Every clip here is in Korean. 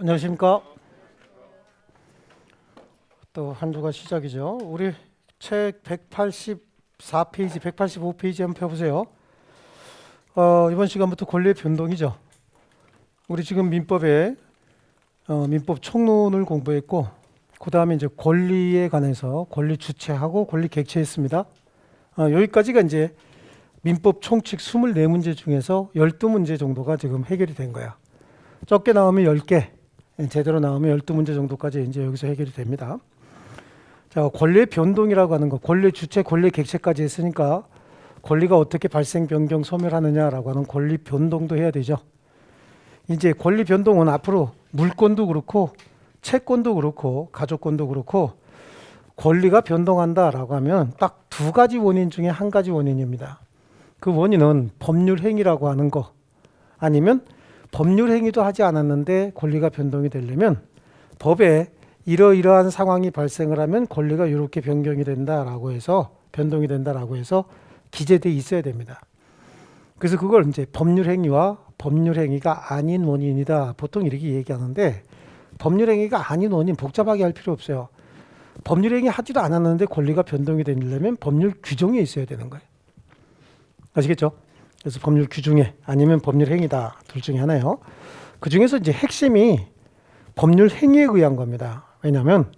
안녕하십니까. 또 한 주가 시작이죠. 우리 책 184페이지, 185페이지 한번 펴보세요. 이번 시간부터 권리의 변동이죠. 우리 지금 민법에 민법 총론을 공부했고, 그 다음에 이제 권리에 관해서 권리 주체하고 권리 객체했습니다. 여기까지가 이제 민법 총칙 24문제 중에서 12문제 정도가 지금 해결이 된 거야. 적게 나오면 10개, 제대로 나오면 12문제 정도까지 이제 여기서 해결이 됩니다. 자, 권리의 변동이라고 하는 거, 권리 주체, 권리 객체까지 했으니까 권리가 어떻게 발생, 변경, 소멸하느냐라고 하는 권리 변동도 해야 되죠. 이제 권리 변동은 앞으로 물권도 그렇고 채권도 그렇고 가족권도 그렇고 권리가 변동한다라고 하면 딱 두 가지 원인 중에 한 가지 원인입니다. 그 원인은 법률 행위라고 하는 거, 아니면 법률 행위도 하지 않았는데 권리가 변동이 되려면 법에 이러이러한 상황이 발생을 하면 권리가 이렇게 변경이 된다라고 해서 변동이 된다라고 해서 기재돼 있어야 됩니다. 그래서 그걸 이제 법률 행위와 법률 행위가 아닌 원인이다, 보통 이렇게 얘기하는데, 법률 행위가 아닌 원인 복잡하게 할 필요 없어요. 법률 행위 하지도 않았는데 권리가 변동이 되려면 법률 규정에 있어야 되는 거예요. 아시겠죠? 그래서 법률 규정에 아니면 법률 행위다, 둘 중에 하나예요. 그 중에서 이제 핵심이 법률 행위에 의한 겁니다. 왜냐하면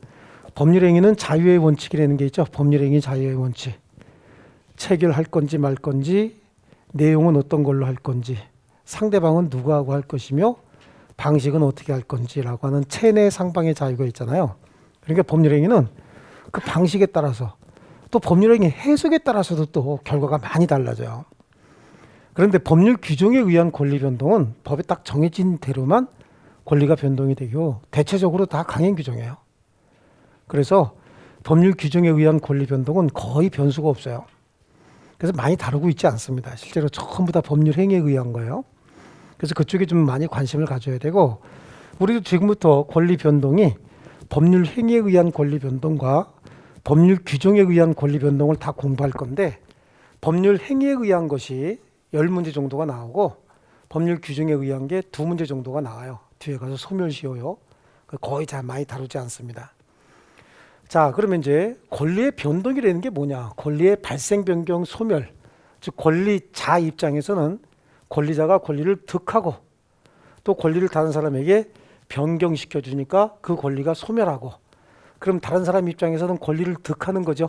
법률 행위는 자유의 원칙이라는 게 있죠. 법률 행위 자유의 원칙. 체결할 건지 말 건지, 내용은 어떤 걸로 할 건지, 상대방은 누구하고 할 것이며 방식은 어떻게 할 건지라고 하는 체내 상방의 자유가 있잖아요. 그러니까 법률 행위는 그 방식에 따라서, 또 법률 행위 해석에 따라서도 또 결과가 많이 달라져요. 그런데 법률 규정에 의한 권리 변동은 법에 딱 정해진 대로만 권리가 변동이 되고 대체적으로 다 강행 규정이에요. 그래서 법률 규정에 의한 권리 변동은 거의 변수가 없어요. 그래서 많이 다루고 있지 않습니다. 실제로 전부 다 법률 행위에 의한 거예요. 그래서 그쪽에 좀 많이 관심을 가져야 되고, 우리도 지금부터 권리 변동이 법률 행위에 의한 권리 변동과 법률 규정에 의한 권리 변동을 다 공부할 건데, 법률 행위에 의한 것이 10문제 정도가 나오고 법률 규정에 의한 게 2문제 정도가 나와요. 뒤에 가서 소멸시효요. 거의 잘 많이 다루지 않습니다. 자, 그러면 이제 권리의 변동이라는 게 뭐냐? 권리의 발생, 변경, 소멸. 즉 권리자 입장에서는 권리자가 권리를 득하고 또 권리를 다른 사람에게 변경시켜 주니까 그 권리가 소멸하고, 그럼 다른 사람 입장에서는 권리를 득하는 거죠.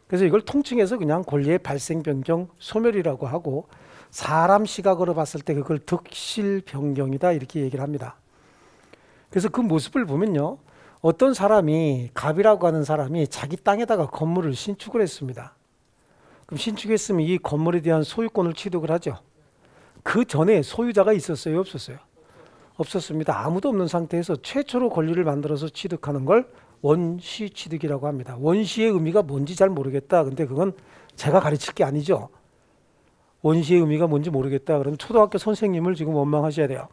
그래서 이걸 통칭해서 그냥 권리의 발생, 변경, 소멸이라고 하고, 사람 시각으로 봤을 때 그걸 득실 변경이다, 이렇게 얘기를 합니다. 그래서 그 모습을 보면요, 어떤 사람이, 갑이라고 하는 사람이 자기 땅에다가 건물을 신축을 했습니다. 그럼 신축했으면 이 건물에 대한 소유권을 취득을 하죠. 그 전에 소유자가 있었어요, 없었어요? 없었습니다. 아무도 없는 상태에서 최초로 권리를 만들어서 취득하는 걸 원시 취득이라고 합니다. 원시의 의미가 뭔지 잘 모르겠다. 근데 그건 제가 가르칠 게 아니죠. 원시의 의미가 뭔지 모르겠다. 그러면 초등학교 선생님을 지금 원망하셔야 돼요.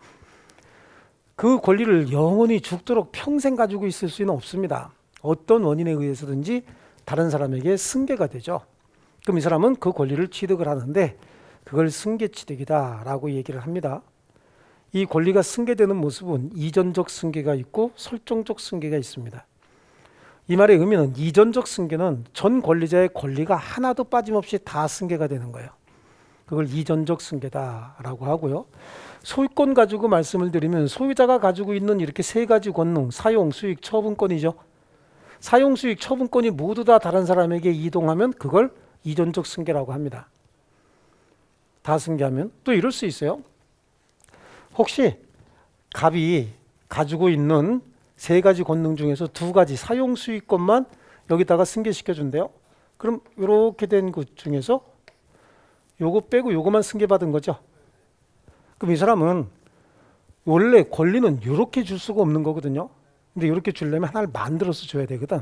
그 권리를 영원히 죽도록 평생 가지고 있을 수는 없습니다. 어떤 원인에 의해서든지 다른 사람에게 승계가 되죠. 그럼 이 사람은 그 권리를 취득을 하는데 그걸 승계 취득이다라고 얘기를 합니다. 이 권리가 승계되는 모습은 이전적 승계가 있고 설정적 승계가 있습니다. 이 말의 의미는 이전적 승계는 전 권리자의 권리가 하나도 빠짐없이 다 승계가 되는 거예요. 그걸 이전적 승계다라고 하고요. 소유권 가지고 말씀을 드리면 소유자가 가지고 있는 이렇게 세 가지 권능, 사용, 수익, 처분권이죠. 사용, 수익, 처분권이 모두 다 다른 사람에게 이동하면 그걸 이전적 승계라고 합니다. 다 승계하면 또 이럴 수 있어요. 혹시 갑이 가지고 있는 세 가지 권능 중에서 두 가지 사용 수익권만 여기다가 승계시켜 준대요. 그럼 이렇게 된 것 중에서 요거 빼고 요거만 승계받은 거죠. 그럼 이 사람은 원래 권리는 이렇게 줄 수가 없는 거거든요. 근데 이렇게 주려면 하나를 만들어서 줘야 되거든.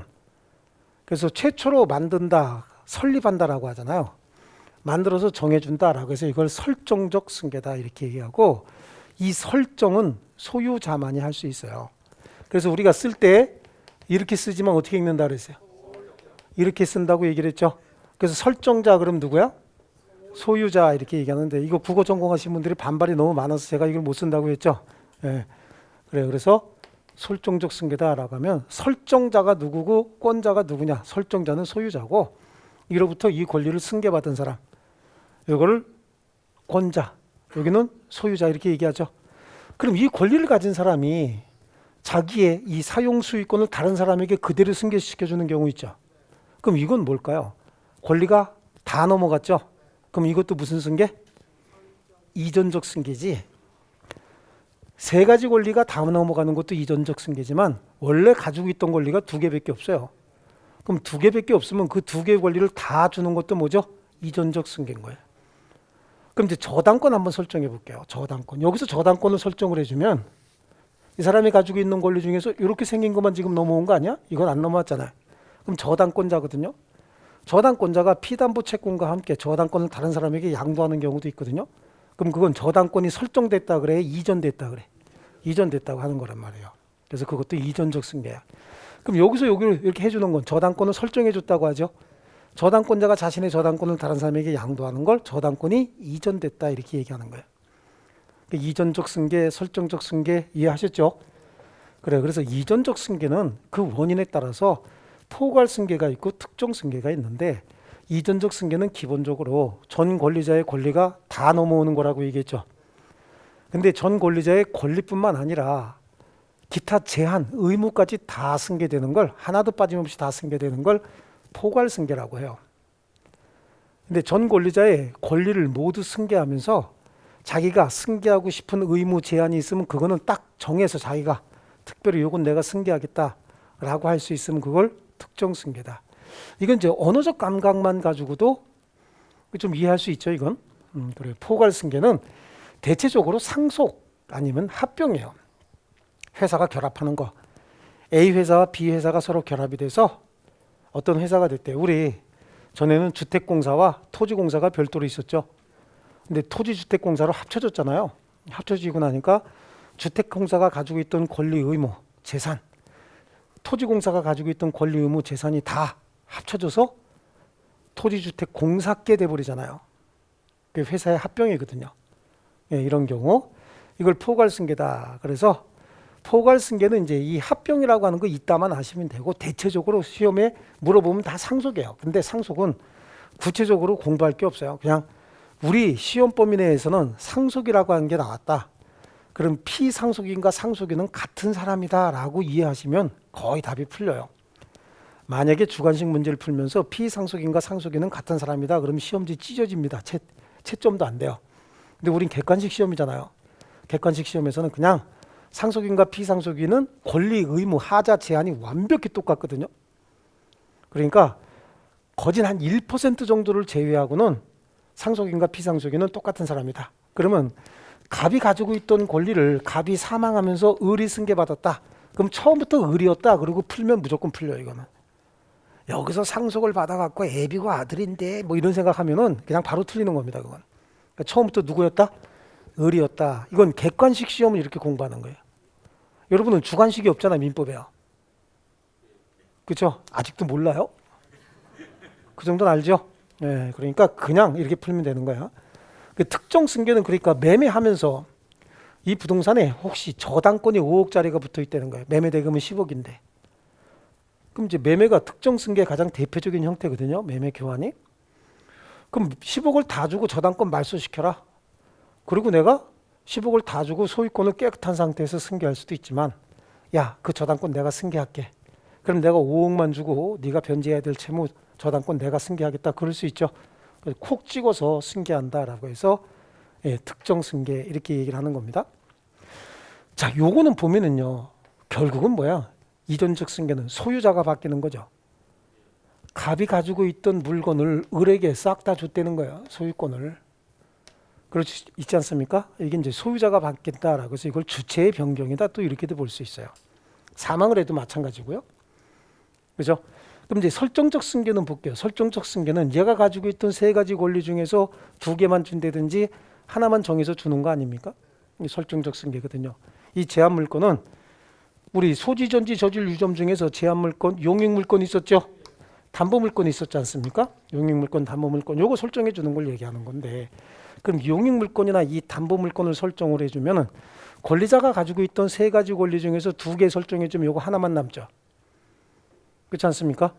그래서 최초로 만든다, 설립한다라고 하잖아요. 만들어서 정해준다라고 해서 이걸 설정적 승계다, 이렇게 얘기하고, 이 설정은 소유자만이 할 수 있어요. 그래서 우리가 쓸 때 이렇게 쓰지만 어떻게 읽는다 그랬어요? 이렇게 쓴다고 얘기를 했죠. 그래서 설정자 그럼 누구야? 소유자, 이렇게 얘기하는데, 이거 국어 전공하신 분들이 반발이 너무 많아서 제가 이걸 못 쓴다고 했죠. 예. 그래, 그래서 설정적 승계다라고 하면 설정자가 누구고 권자가 누구냐. 설정자는 소유자고 이로부터 이 권리를 승계받은 사람. 이거를 권자, 여기는 소유자 이렇게 얘기하죠. 그럼 이 권리를 가진 사람이 자기의 이 사용 수익권을 다른 사람에게 그대로 승계시켜주는 경우 있죠. 그럼 이건 뭘까요? 권리가 다 넘어갔죠. 그럼 이것도 무슨 승계? 이전적 승계지. 세 가지 권리가 다 넘어가는 것도 이전적 승계지만 원래 가지고 있던 권리가 두 개밖에 없어요. 그럼 두 개밖에 없으면 그 두 개의 권리를 다 주는 것도 뭐죠? 이전적 승계인 거예요. 그럼 이제 저당권 한번 설정해 볼게요. 저당권. 여기서 저당권을 설정을 해주면 이 사람이 가지고 있는 권리 중에서 이렇게 생긴 것만 지금 넘어온 거 아니야? 이건 안 넘어왔잖아요. 그럼 저당권자거든요. 저당권자가 피담보 채권과 함께 저당권을 다른 사람에게 양도하는 경우도 있거든요. 그럼 그건 저당권이 설정됐다 그래? 이전됐다 그래? 이전됐다고 하는 거란 말이에요. 그래서 그것도 이전적 승계야. 그럼 여기서 여기를 이렇게 해주는 건 저당권을 설정해 줬다고 하죠. 저당권자가 자신의 저당권을 다른 사람에게 양도하는 걸 저당권이 이전됐다 이렇게 얘기하는 거예요. 이전적 승계, 설정적 승계 이해하셨죠? 그래, 그래서 이전적 승계는 그 원인에 따라서 포괄 승계가 있고 특정 승계가 있는데 이전적 승계는 기본적으로 전 권리자의 권리가 다 넘어오는 거라고 얘기했죠. 근데 전 권리자의 권리뿐만 아니라 기타 제한, 의무까지 다 승계되는 걸 하나도 빠짐없이 다 승계되는 걸 포괄 승계라고 해요. 근데 전 권리자의 권리를 모두 승계하면서 자기가 승계하고 싶은 의무 제한이 있으면 그거는 딱 정해서 자기가 특별히 이건 내가 승계하겠다라고 할 수 있으면 그걸 특정 승계다. 이건 이제 언어적 감각만 가지고도 좀 이해할 수 있죠, 이건. 그래. 포괄 승계는 대체적으로 상속 아니면 합병이에요. 회사가 결합하는 거. A 회사와 B 회사가 서로 결합이 돼서 어떤 회사가 됐대요. 우리 전에는 주택공사와 토지공사가 별도로 있었죠. 근데 토지주택공사로 합쳐졌잖아요. 합쳐지고 나니까 주택공사가 가지고 있던 권리, 의무, 재산, 토지공사가 가지고 있던 권리, 의무, 재산이 다 합쳐져서 토지주택공사께 돼버리잖아요. 그게 회사의 합병이거든요. 예, 이런 경우 이걸 포괄승계다. 그래서 포괄승계는 이제 이 합병이라고 하는 거 이따만 아시면 되고 대체적으로 시험에 물어보면 다 상속이에요. 근데 상속은 구체적으로 공부할 게 없어요. 그냥 우리 시험 범위 내에서는 상속이라고 하는 게 나왔다. 그럼 피상속인과 상속인은 같은 사람이다 라고 이해하시면 거의 답이 풀려요. 만약에 주관식 문제를 풀면서 피상속인과 상속인은 같은 사람이다. 그러면 시험지 찢어집니다. 채점도 안 돼요. 근데 우린 객관식 시험이잖아요. 객관식 시험에서는 그냥 상속인과 피상속인은 권리, 의무, 하자, 제한이 완벽히 똑같거든요. 그러니까 거진 한 1% 정도를 제외하고는 상속인과 피상속인은 똑같은 사람이다. 그러면 갑이 가지고 있던 권리를 갑이 사망하면서 을이 승계받았다. 그럼 처음부터 을이었다. 그리고 풀면 무조건 풀려요. 이거는. 여기서 상속을 받아갖고 애비고 아들인데 뭐 이런 생각하면은 그냥 바로 틀리는 겁니다. 그건. 그러니까 처음부터 누구였다? 을이었다. 이건 객관식 시험을 이렇게 공부하는 거예요. 여러분은 주관식이 없잖아요. 민법에요. 그렇죠? 아직도 몰라요? 그 정도는 알죠? 네, 그러니까 그냥 이렇게 풀면 되는 거야. 그 특정 승계는 그러니까 매매하면서 이 부동산에 혹시 저당권이 5억짜리가 붙어 있다는 거예요. 매매 대금은 10억인데. 그럼 이제 매매가 특정 승계의 가장 대표적인 형태거든요. 매매 교환이. 그럼 10억을 다 주고 저당권 말소시켜라. 그리고 내가 10억을 다 주고 소유권을 깨끗한 상태에서 승계할 수도 있지만 야, 그 저당권 내가 승계할게. 그럼 내가 5억만 주고 네가 변제해야 될 채무 저당권 내가 승계하겠다. 그럴 수 있죠. 콕 찍어서 승계한다라고 해서 예, 특정 승계 이렇게 얘기를 하는 겁니다. 자, 요거는 보면은요. 결국은 뭐야? 이전적 승계는 소유자가 바뀌는 거죠. 갑이 가지고 있던 물건을 을에게 싹 다 줬다는 거예요. 소유권을. 그럴 수 있지 않습니까? 이게 이제 소유자가 바뀐다라고 해서 이걸 주체의 변경이다. 또 이렇게도 볼 수 있어요. 사망을 해도 마찬가지고요. 그죠? 그럼 이제 설정적 승계는 볼게요. 설정적 승계는 얘가 가지고 있던 세 가지 권리 중에서 두 개만 준다든지 하나만 정해서 주는 거 아닙니까? 이게 설정적 승계거든요. 이 제한 물건은 우리 소지, 전지, 저질, 유점 중에서 제한 물건, 용익 물건 있었죠? 담보 물건 있었지 않습니까? 용익 물건, 담보 물건. 요거 설정해 주는 걸 얘기하는 건데 그럼 용익 물건이나 이 담보 물건을 설정을 해주면은 권리자가 가지고 있던 세 가지 권리 중에서 두 개 설정해주면 요거 하나만 남죠. 그렇지 않습니까?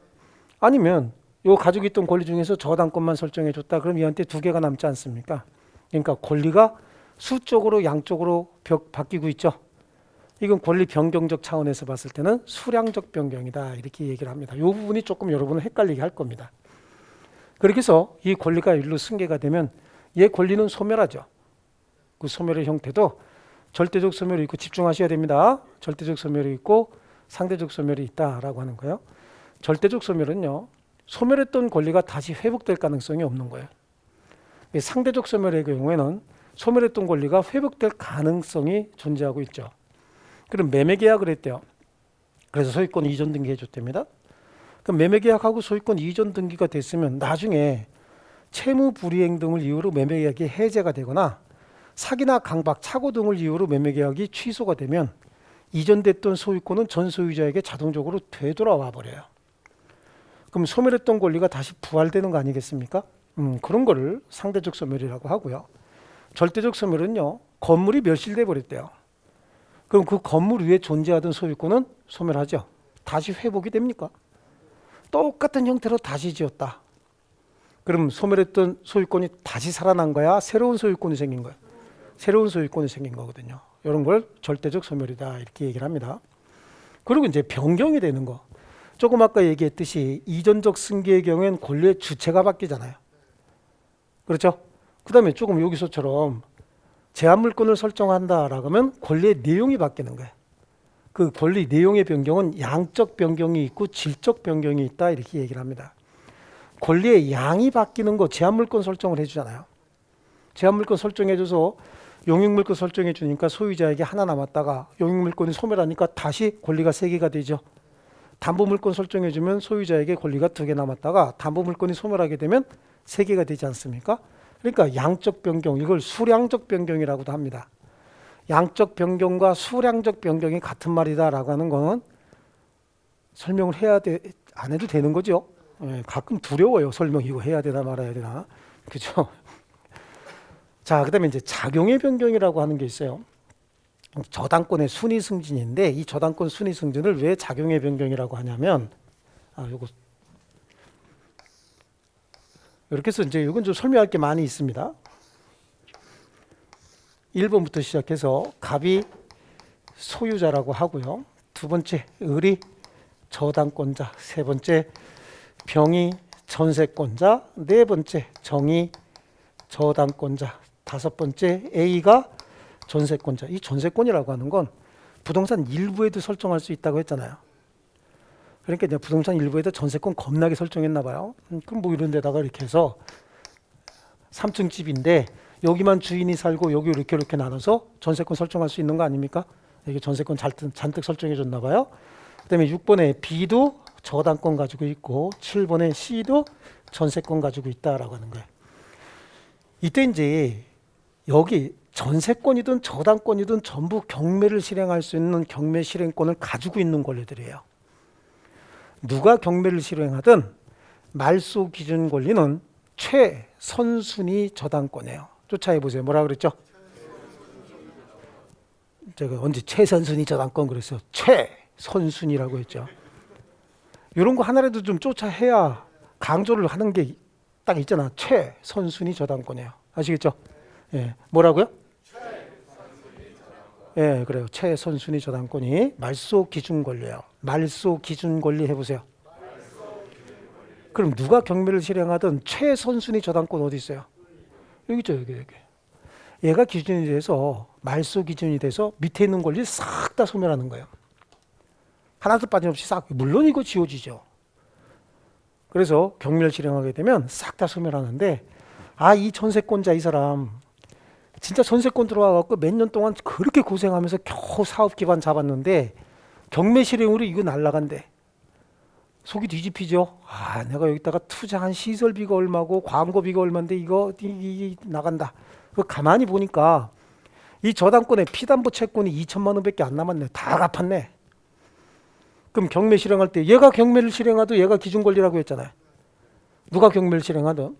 아니면 요 가지고 있던 권리 중에서 저당권만 설정해줬다. 그럼 얘한테 두 개가 남지 않습니까? 그러니까 권리가 수적으로 양쪽으로 바뀌고 있죠. 이건 권리 변경적 차원에서 봤을 때는 수량적 변경이다. 이렇게 얘기를 합니다. 이 부분이 조금 여러분을 헷갈리게 할 겁니다. 그렇게 해서 이 권리가 일로 승계가 되면 얘 권리는 소멸하죠. 그 소멸의 형태도 절대적 소멸이 있고, 집중하셔야 됩니다. 절대적 소멸이 있고 상대적 소멸이 있다라고 하는 거예요. 절대적 소멸은요, 소멸했던 권리가 다시 회복될 가능성이 없는 거예요. 상대적 소멸의 경우에는 소멸했던 권리가 회복될 가능성이 존재하고 있죠. 그럼 매매계약을 했대요. 그래서 소유권 이전 등기 해줬답니다. 그럼 매매계약하고 소유권 이전 등기가 됐으면 나중에 채무 불이행 등을 이유로 매매계약이 해제가 되거나 사기나 강박, 착오 등을 이유로 매매계약이 취소가 되면 이전됐던 소유권은 전 소유자에게 자동적으로 되돌아와 버려요. 그럼 소멸했던 권리가 다시 부활되는 거 아니겠습니까? 그런 거를 상대적 소멸이라고 하고요. 절대적 소멸은요, 건물이 멸실돼 버렸대요. 그럼 그 건물 위에 존재하던 소유권은 소멸하죠. 다시 회복이 됩니까? 똑같은 형태로 다시 지었다. 그럼 소멸했던 소유권이 다시 살아난 거야? 새로운 소유권이 생긴 거야? 새로운 소유권이 생긴 거거든요. 이런 걸 절대적 소멸이다. 이렇게 얘기를 합니다. 그리고 이제 변경이 되는 거. 조금 아까 얘기했듯이 이전적 승계의 경우에는 권리의 주체가 바뀌잖아요. 그렇죠? 그 다음에 조금 여기서처럼 제한물권을 설정한다라고 하면 권리의 내용이 바뀌는 거예요. 그 권리 내용의 변경은 양적 변경이 있고 질적 변경이 있다. 이렇게 얘기를 합니다. 권리의 양이 바뀌는 거 제한물권 설정을 해주잖아요. 제한물권 설정해줘서 용익물권 설정해주니까 소유자에게 하나 남았다가 용익물권이 소멸하니까 다시 권리가 3개가 되죠. 담보물권 설정해주면 소유자에게 권리가 2개 남았다가 담보물권이 소멸하게 되면 3개가 되지 않습니까? 그러니까 양적 변경, 이걸 수량적 변경이라고도 합니다. 양적 변경과 수량적 변경이 같은 말이다라고 하는 거는 설명을 해야 안 해도 되는 거죠. 예, 가끔 두려워요. 설명 이거 해야 되나 말아야 되나. 그죠? 자, 그다음에 이제 작용의 변경이라고 하는 게 있어요. 저당권의 순위 승진인데 이 저당권 순위 승진을 왜 작용의 변경이라고 하냐면 요거 이렇게 해서 이제 이건 좀 설명할 게 많이 있습니다. 1번부터 시작해서 갑이 소유자라고 하고요. 두 번째 을이 저당권자, 세 번째 병이 전세권자, 네 번째 정이 저당권자, 다섯 번째 A가 전세권자. 이 전세권이라고 하는 건 부동산 일부에도 설정할 수 있다고 했잖아요. 그러니까 이제 부동산 일부에도 전세권 겁나게 설정했나 봐요. 그럼 뭐 이런 데다가 이렇게 해서 3층 집인데 여기만 주인이 살고 여기 이렇게 나눠서 전세권 설정할 수 있는 거 아닙니까? 이게 전세권 잔뜩 설정해 줬나 봐요. 그다음에 6번에 B도 저당권 가지고 있고 7번에 C도 전세권 가지고 있다라고 하는 거예요. 이때 이제 여기 전세권이든 저당권이든 전부 경매를 실행할 수 있는 경매 실행권을 가지고 있는 권리들이에요. 누가 경매를 실행하든 말소 기준 권리는 최선순위 저당권이에요. 쫓아해 보세요. 뭐라 그랬죠? 제가 언제 최선순위 저당권 그랬어요. 최선순위라고 했죠. 이런 거 하나라도 좀 쫓아해야 강조를 하는 게 딱 있잖아. 최선순위 저당권이에요. 아시겠죠? 예, 뭐라고요? 예, 그래요. 최선순위 저당권이 말소 기준 권리예요. 말소 기준 권리 해보세요. 그럼 누가 경매를 실행하든 최선순위 저당권 어디 있어요? 여기 있죠, 여기. 얘가 기준이 돼서 말소 기준이 돼서 밑에 있는 권리 싹 다 소멸하는 거예요. 하나도 빠짐없이 싹. 물론 이거 지워지죠. 그래서 경매를 실행하게 되면 싹 다 소멸하는데 이 전세권자 이 사람 진짜 전세권 들어와갖고 몇 년 동안 그렇게 고생하면서 겨우 사업 기반 잡았는데 경매 실행으로 이거 날라간대. 속이 뒤집히죠. 내가 여기다가 투자한 시설비가 얼마고 광고비가 얼마인데 이거 나간다. 그 가만히 보니까 이 저당권의 피담보 채권이 2천만 원밖에 안 남았네. 다 갚았네. 그럼 경매 실행할 때 얘가 경매를 실행하도 얘가 기준 권리라고 했잖아요. 누가 경매를 실행하든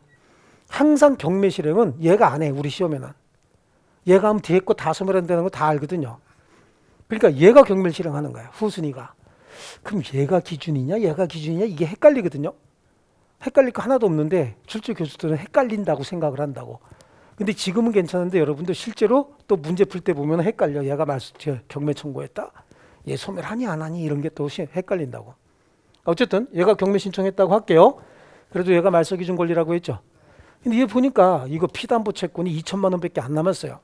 항상 경매 실행은 얘가 안 해. 우리 시험에는. 얘가 하면 뒤에 거 다 소멸한다는 거 다 알거든요. 그러니까 얘가 경멸 실행하는 거야. 후순위가. 그럼 얘가 기준이냐 얘가 기준이냐 이게 헷갈리거든요. 헷갈릴 거 하나도 없는데 출제 교수들은 헷갈린다고 생각을 한다고. 근데 지금은 괜찮은데 여러분들 실제로 또 문제 풀 때 보면 헷갈려. 얘가 경매 청구했다. 얘 소멸하니 안 하니 이런 게 또 헷갈린다고. 어쨌든 얘가 경매 신청했다고 할게요. 그래도 얘가 말소 기준 권리라고 했죠. 근데 얘 보니까 이거 피담보 채권이 2천만 원밖에 안 남았어요.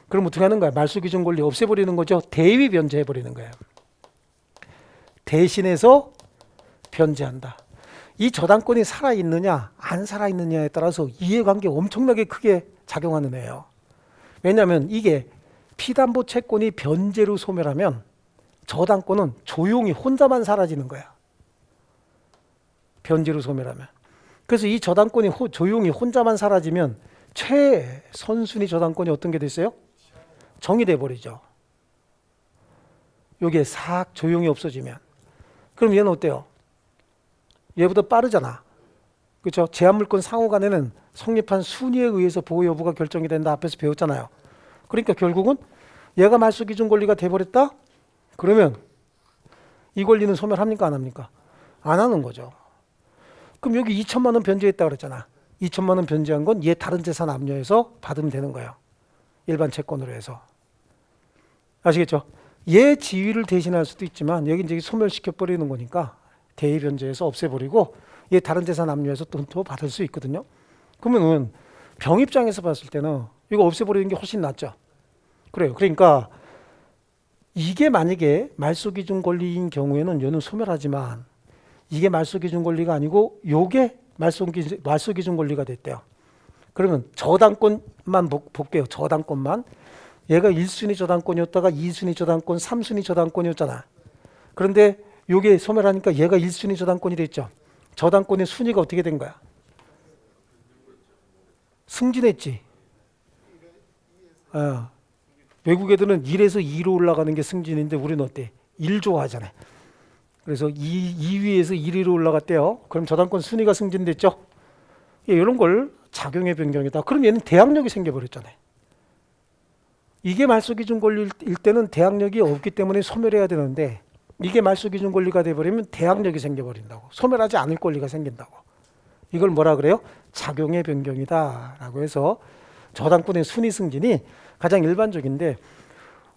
그럼 어떻게 하는 거야? 말소 기준 권리 없애버리는 거죠. 대위 변제해버리는 거예요. 대신해서 변제한다. 이 저당권이 살아있느냐 안 살아있느냐에 따라서 이해관계 엄청나게 크게 작용하는 애예요. 왜냐하면 이게 피담보 채권이 변제로 소멸하면 저당권은 조용히 혼자만 사라지는 거야. 변제로 소멸하면. 그래서 이 저당권이 조용히 혼자만 사라지면 최선순위 저당권이 어떤 게 됐어요? 정의돼 버리죠. 요게 싹 조용히 없어지면. 그럼 얘는 어때요? 얘보다 빠르잖아. 그렇죠? 제한물권 상호간에는 성립한 순위에 의해서 보호 여부가 결정이 된다. 앞에서 배웠잖아요. 그러니까 결국은 얘가 말소 기준 권리가 돼버렸다? 그러면 이 권리는 소멸합니까? 안 합니까? 안 하는 거죠. 그럼 여기 2천만 원 변제했다 그랬잖아. 2천만 원 변제한 건 얘 다른 재산 압류해서 받으면 되는 거예요. 일반 채권으로 해서. 아시겠죠? 얘 지위를 대신할 수도 있지만 여기 이제 소멸시켜 버리는 거니까 대위 변제해서 없애버리고 얘 다른 재산 압류해서 또 받을 수 있거든요. 그러면은 병 입장에서 봤을 때는 이거 없애버리는 게 훨씬 낫죠. 그래요. 그러니까 이게 만약에 말소 기준 권리인 경우에는 얘는 소멸하지만 이게 말소 기준 권리가 아니고 요게 말소 기준 권리가 됐대요. 그러면 저당권만 볼게요. 저당권만. 얘가 1순위 저당권이었다가 2순위 저당권, 3순위 저당권이었잖아. 그런데 요게 소멸하니까 얘가 1순위 저당권이 됐죠. 저당권의 순위가 어떻게 된 거야? 승진했지. 외국 애들은 1에서 2로 올라가는 게 승진인데 우리는 어때? 1 좋아하잖아요. 그래서 2위에서 1위로 올라갔대요. 그럼 저당권 순위가 승진됐죠. 예, 이런 걸 작용의 변경이다. 그럼 얘는 대항력이 생겨버렸잖아요. 이게 말소 기준 권리일 때는 대항력이 없기 때문에 소멸해야 되는데 이게 말소 기준 권리가 돼버리면 대항력이 생겨버린다고. 소멸하지 않을 권리가 생긴다고. 이걸 뭐라 그래요? 작용의 변경이다 라고 해서 저당권의 순위 승진이 가장 일반적인데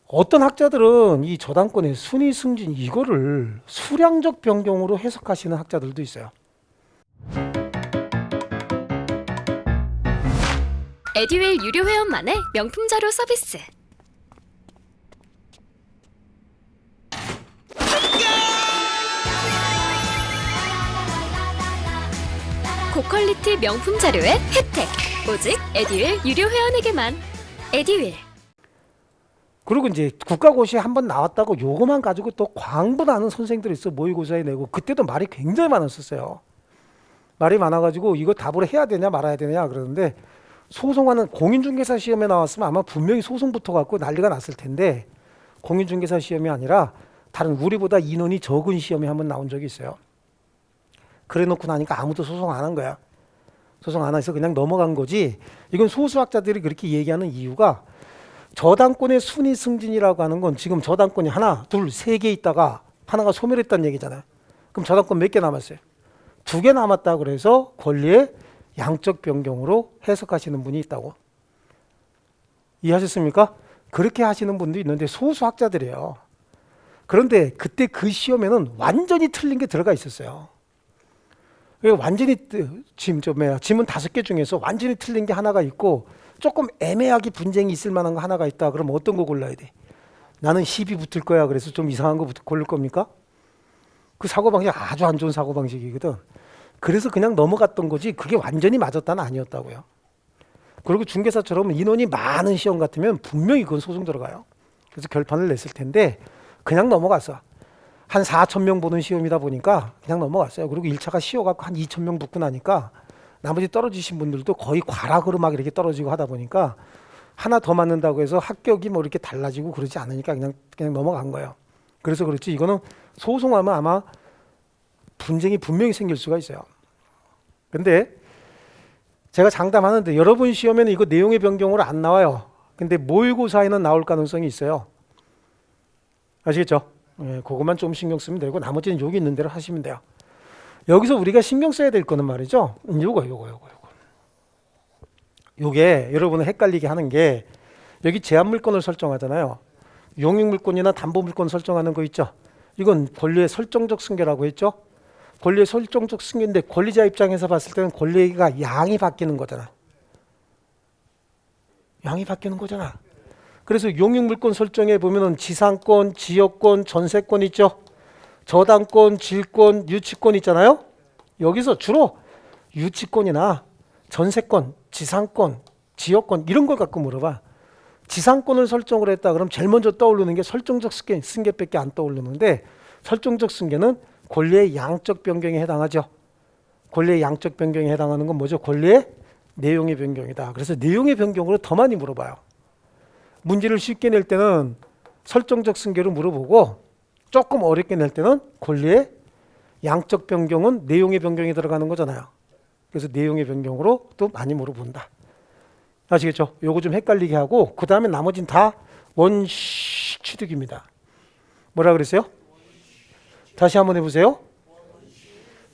어떤 학자들은 이 저당권의 순위 승진 이거를 수량적 변경으로 해석하시는 학자들도 있어요. 에듀윌 유료 회원만의 명품 자료 서비스. 고퀄리티 명품 자료의 혜택. 오직 에듀윌 유료 회원에게만. 에듀윌. 그리고 이제 국가고시에 한번 나왔다고 요거만 가지고 또 광분하는 선생들이 있어. 모의고사에 내고. 그때도 말이 굉장히 많았었어요. 말이 많아가지고 이거 답을 해야 되냐 말아야 되냐 그러는데 소송하는 공인중개사 시험에 나왔으면 아마 분명히 소송부터 갖고 난리가 났을 텐데 공인중개사 시험이 아니라 다른 우리보다 인원이 적은 시험에 한번 나온 적이 있어요. 그래 놓고 나니까 아무도 소송 안 한 거야. 소송 안 해서 그냥 넘어간 거지. 이건 소수학자들이 그렇게 얘기하는 이유가 저당권의 순위 승진이라고 하는 건 지금 저당권이 하나, 둘, 세 개 있다가 하나가 소멸했다는 얘기잖아요. 그럼 저당권 몇 개 남았어요? 2개 남았다 그래서 권리의 양적 변경으로 해석하시는 분이 있다고. 이해하셨습니까? 그렇게 하시는 분도 있는데 소수학자들이에요. 그런데 그때 그 시험에는 완전히 틀린 게 들어가 있었어요. 완전히 지문 5개 중에서 완전히 틀린 게 하나가 있고 조금 애매하게 분쟁이 있을 만한 거 하나가 있다. 그럼 어떤 거 골라야 돼? 나는 10이 붙을 거야. 그래서 좀 이상한 거 고를 겁니까? 그 사고방식 아주 안 좋은 사고방식이거든. 그래서 그냥 넘어갔던 거지 그게 완전히 맞았다는 아니었다고요. 그리고 중개사처럼 인원이 많은 시험 같으면 분명히 그건 소송 들어가요. 그래서 결판을 냈을 텐데 그냥 넘어갔어. 한 4,000명 보는 시험이다 보니까 그냥 넘어갔어요. 그리고 1차가 쉬워갖고 한 2,000명 붙고 나니까 나머지 떨어지신 분들도 거의 과락으로 막 이렇게 떨어지고 하다 보니까 하나 더 맞는다고 해서 합격이 뭐 이렇게 달라지고 그러지 않으니까 그냥 넘어간 거예요. 그래서 그렇지 이거는 소송하면 아마 분쟁이 분명히 생길 수가 있어요. 근데 제가 장담하는데 여러분 시험에는 이거 내용의 변경으로 안 나와요. 근데 모의고사에는 나올 가능성이 있어요. 아시겠죠? 예, 그것만 좀 신경 쓰면 되고 나머지는 여기 있는 대로 하시면 돼요. 여기서 우리가 신경 써야 될 거는 말이죠. 요게 여러분을 헷갈리게 하는 게 여기 제한 물건을 설정하잖아요. 용익 물건이나 담보 물건 설정하는 거 있죠. 이건 권리의 설정적 승계라고 했죠. 권리의 설정적 승계인데 권리자 입장에서 봤을 때는 권리가 양이 바뀌는 거잖아. 양이 바뀌는 거잖아. 그래서 용익 물건 설정에 보면은 지상권, 지역권, 전세권 있죠. 저당권, 질권, 유치권 있잖아요. 여기서 주로 유치권이나 전세권, 지상권, 지역권 이런 걸 갖고 물어봐. 지상권을 설정을 했다 그럼 제일 먼저 떠오르는 게 설정적 승계밖에 안 떠오르는데 설정적 승계는 권리의 양적 변경에 해당하죠. 권리의 양적 변경에 해당하는 건 뭐죠? 권리의 내용의 변경이다. 그래서 내용의 변경으로 더 많이 물어봐요. 문제를 쉽게 낼 때는 설정적 승계로 물어보고 조금 어렵게 낼 때는 권리의 양적 변경은 내용의 변경이 들어가는 거잖아요. 그래서 내용의 변경으로 또 많이 물어본다. 아시겠죠? 요거 좀 헷갈리게 하고 그 다음에 나머지는 다 원시 취득입니다. 뭐라 그랬어요? 다시 한번 해보세요.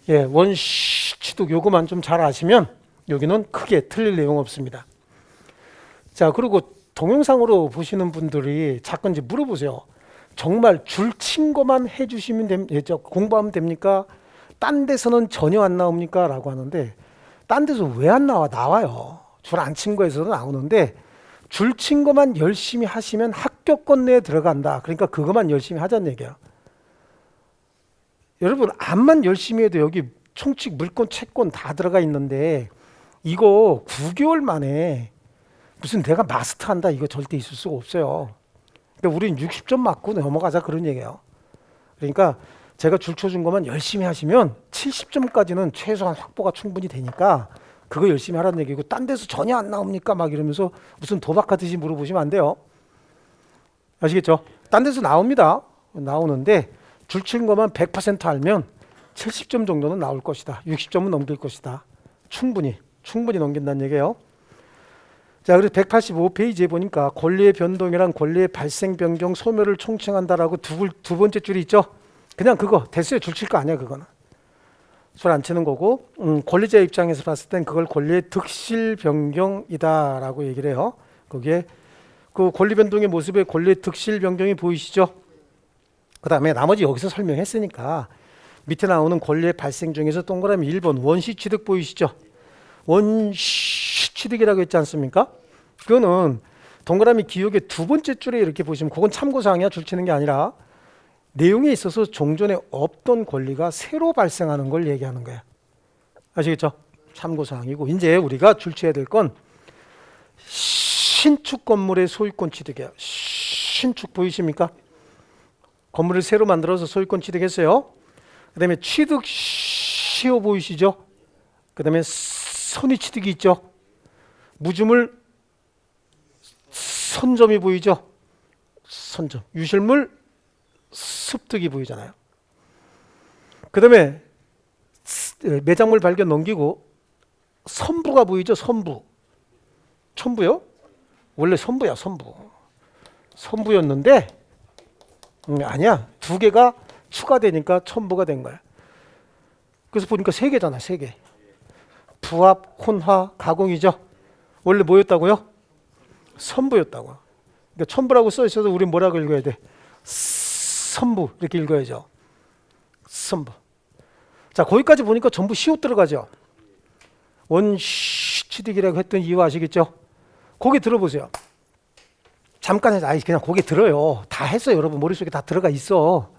예, 원시 취득 요거만 좀 잘 아시면 여기는 크게 틀릴 내용 없습니다. 자, 그리고 동영상으로 보시는 분들이 자꾸 이제 물어보세요. 정말 줄친 것만 해주시면 공부하면 됩니까? 딴 데서는 전혀 안 나옵니까? 라고 하는데 딴 데서 왜 안 나와? 나와요. 줄 안 친 거에서도 나오는데 줄 친 것만 열심히 하시면 합격권 내에 들어간다. 그러니까 그것만 열심히 하자는 얘기야. 여러분 암만 열심히 해도 여기 총칙, 물권, 채권 다 들어가 있는데 이거 9개월 만에 무슨 내가 마스터한다 이거 절대 있을 수가 없어요. 그러니까 우리는 60점 맞고 넘어가자 그런 얘기예요. 그러니까 제가 줄 쳐준 것만 열심히 하시면 70점까지는 최소한 확보가 충분히 되니까 그거 열심히 하라는 얘기고 딴 데서 전혀 안 나옵니까? 막 이러면서 무슨 도박하듯이 물어보시면 안 돼요. 아시겠죠? 딴 데서 나옵니다. 나오는데 줄 친 것만 100% 알면 70점 정도는 나올 것이다. 60점은 넘길 것이다. 충분히 넘긴다는 얘기예요. 자, 그래서 185페이지에 보니까 권리의 변동이랑 권리의 발생, 변경, 소멸을 총칭한다라고 두 번째 줄이 있죠. 그냥 그거 됐어요. 줄 칠 거 아니야 그거는. 줄 안 치는 거고 권리자 입장에서 봤을 땐 그걸 권리의 득실 변경이다라고 얘기를 해요. 거기에 그 권리 변동의 모습에 권리의 득실 변경이 보이시죠? 그 다음에 나머지 여기서 설명했으니까 밑에 나오는 권리의 발생 중에서 동그라미 1번 원시 취득 보이시죠? 원시 취득이라고 했지 않습니까? 그거는 동그라미 기역의 두 번째 줄에 이렇게 보시면 그건 참고사항이야. 줄 치는 게 아니라 내용에 있어서 종전에 없던 권리가 새로 발생하는 걸 얘기하는 거야. 아시겠죠? 참고사항이고 이제 우리가 줄 쳐야 될 건 신축 건물의 소유권 취득이에요. 신축 보이십니까? 건물을 새로 만들어서 소유권 취득했어요. 그 다음에 취득 시효 보이시죠? 그 다음에 선의 취득이 있죠. 무주물 선점이 보이죠. 선점. 유실물 습득이 보이잖아요. 그 다음에 매장물 발견 넘기고 선부가 보이죠. 선부. 첨부요? 원래 선부야. 선부. 선부였는데 아니야. 두 개가 추가되니까 첨부가 된 거야. 그래서 보니까 세 개잖아. 세 개. 부합, 혼화, 가공이죠. 원래 뭐였다고요? 선부였다고. 그러니까 첨부라고 써 있어도 우리 뭐라고 읽어야 돼? 선부 이렇게 읽어야죠. 선부. 자, 거기까지 보니까 전부 시옷 들어가죠. 원시 취득이라고 했던 이유 아시겠죠? 거기 들어보세요. 잠깐 해서 그냥 거기 들어요. 다 했어요. 여러분 머릿속에 다 들어가 있어.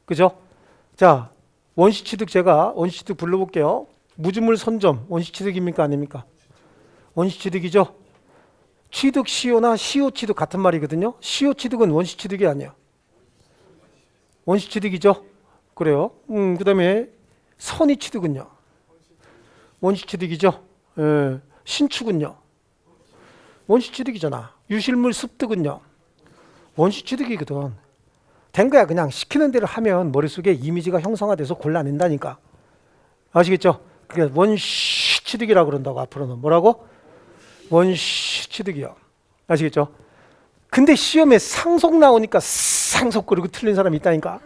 그죠? 자, 원시 취득 제가 원시 취득 불러볼게요. 무주물 선점 원시 취득입니까 아닙니까? 원시 취득이죠. 취득 시효나 시효 취득 같은 말이거든요. 시효 취득은 원시 취득이 아니에요. 원시 취득이죠. 그래요. 그다음에 선의 취득은요. 원시 취득이죠. 신축은요. 원시 취득이잖아. 유실물 습득은요. 원시 취득이거든. 된 거야. 그냥 시키는 대로 하면 머릿속에 이미지가 형성화돼서 골라낸다니까. 아시겠죠? 그러니까 원시 취득이라고 그런다고 앞으로는. 뭐라고? 원시 취득이요. 아시겠죠? 근데 시험에 상속 나오니까 상속 그러고 틀린 사람이 있다니까.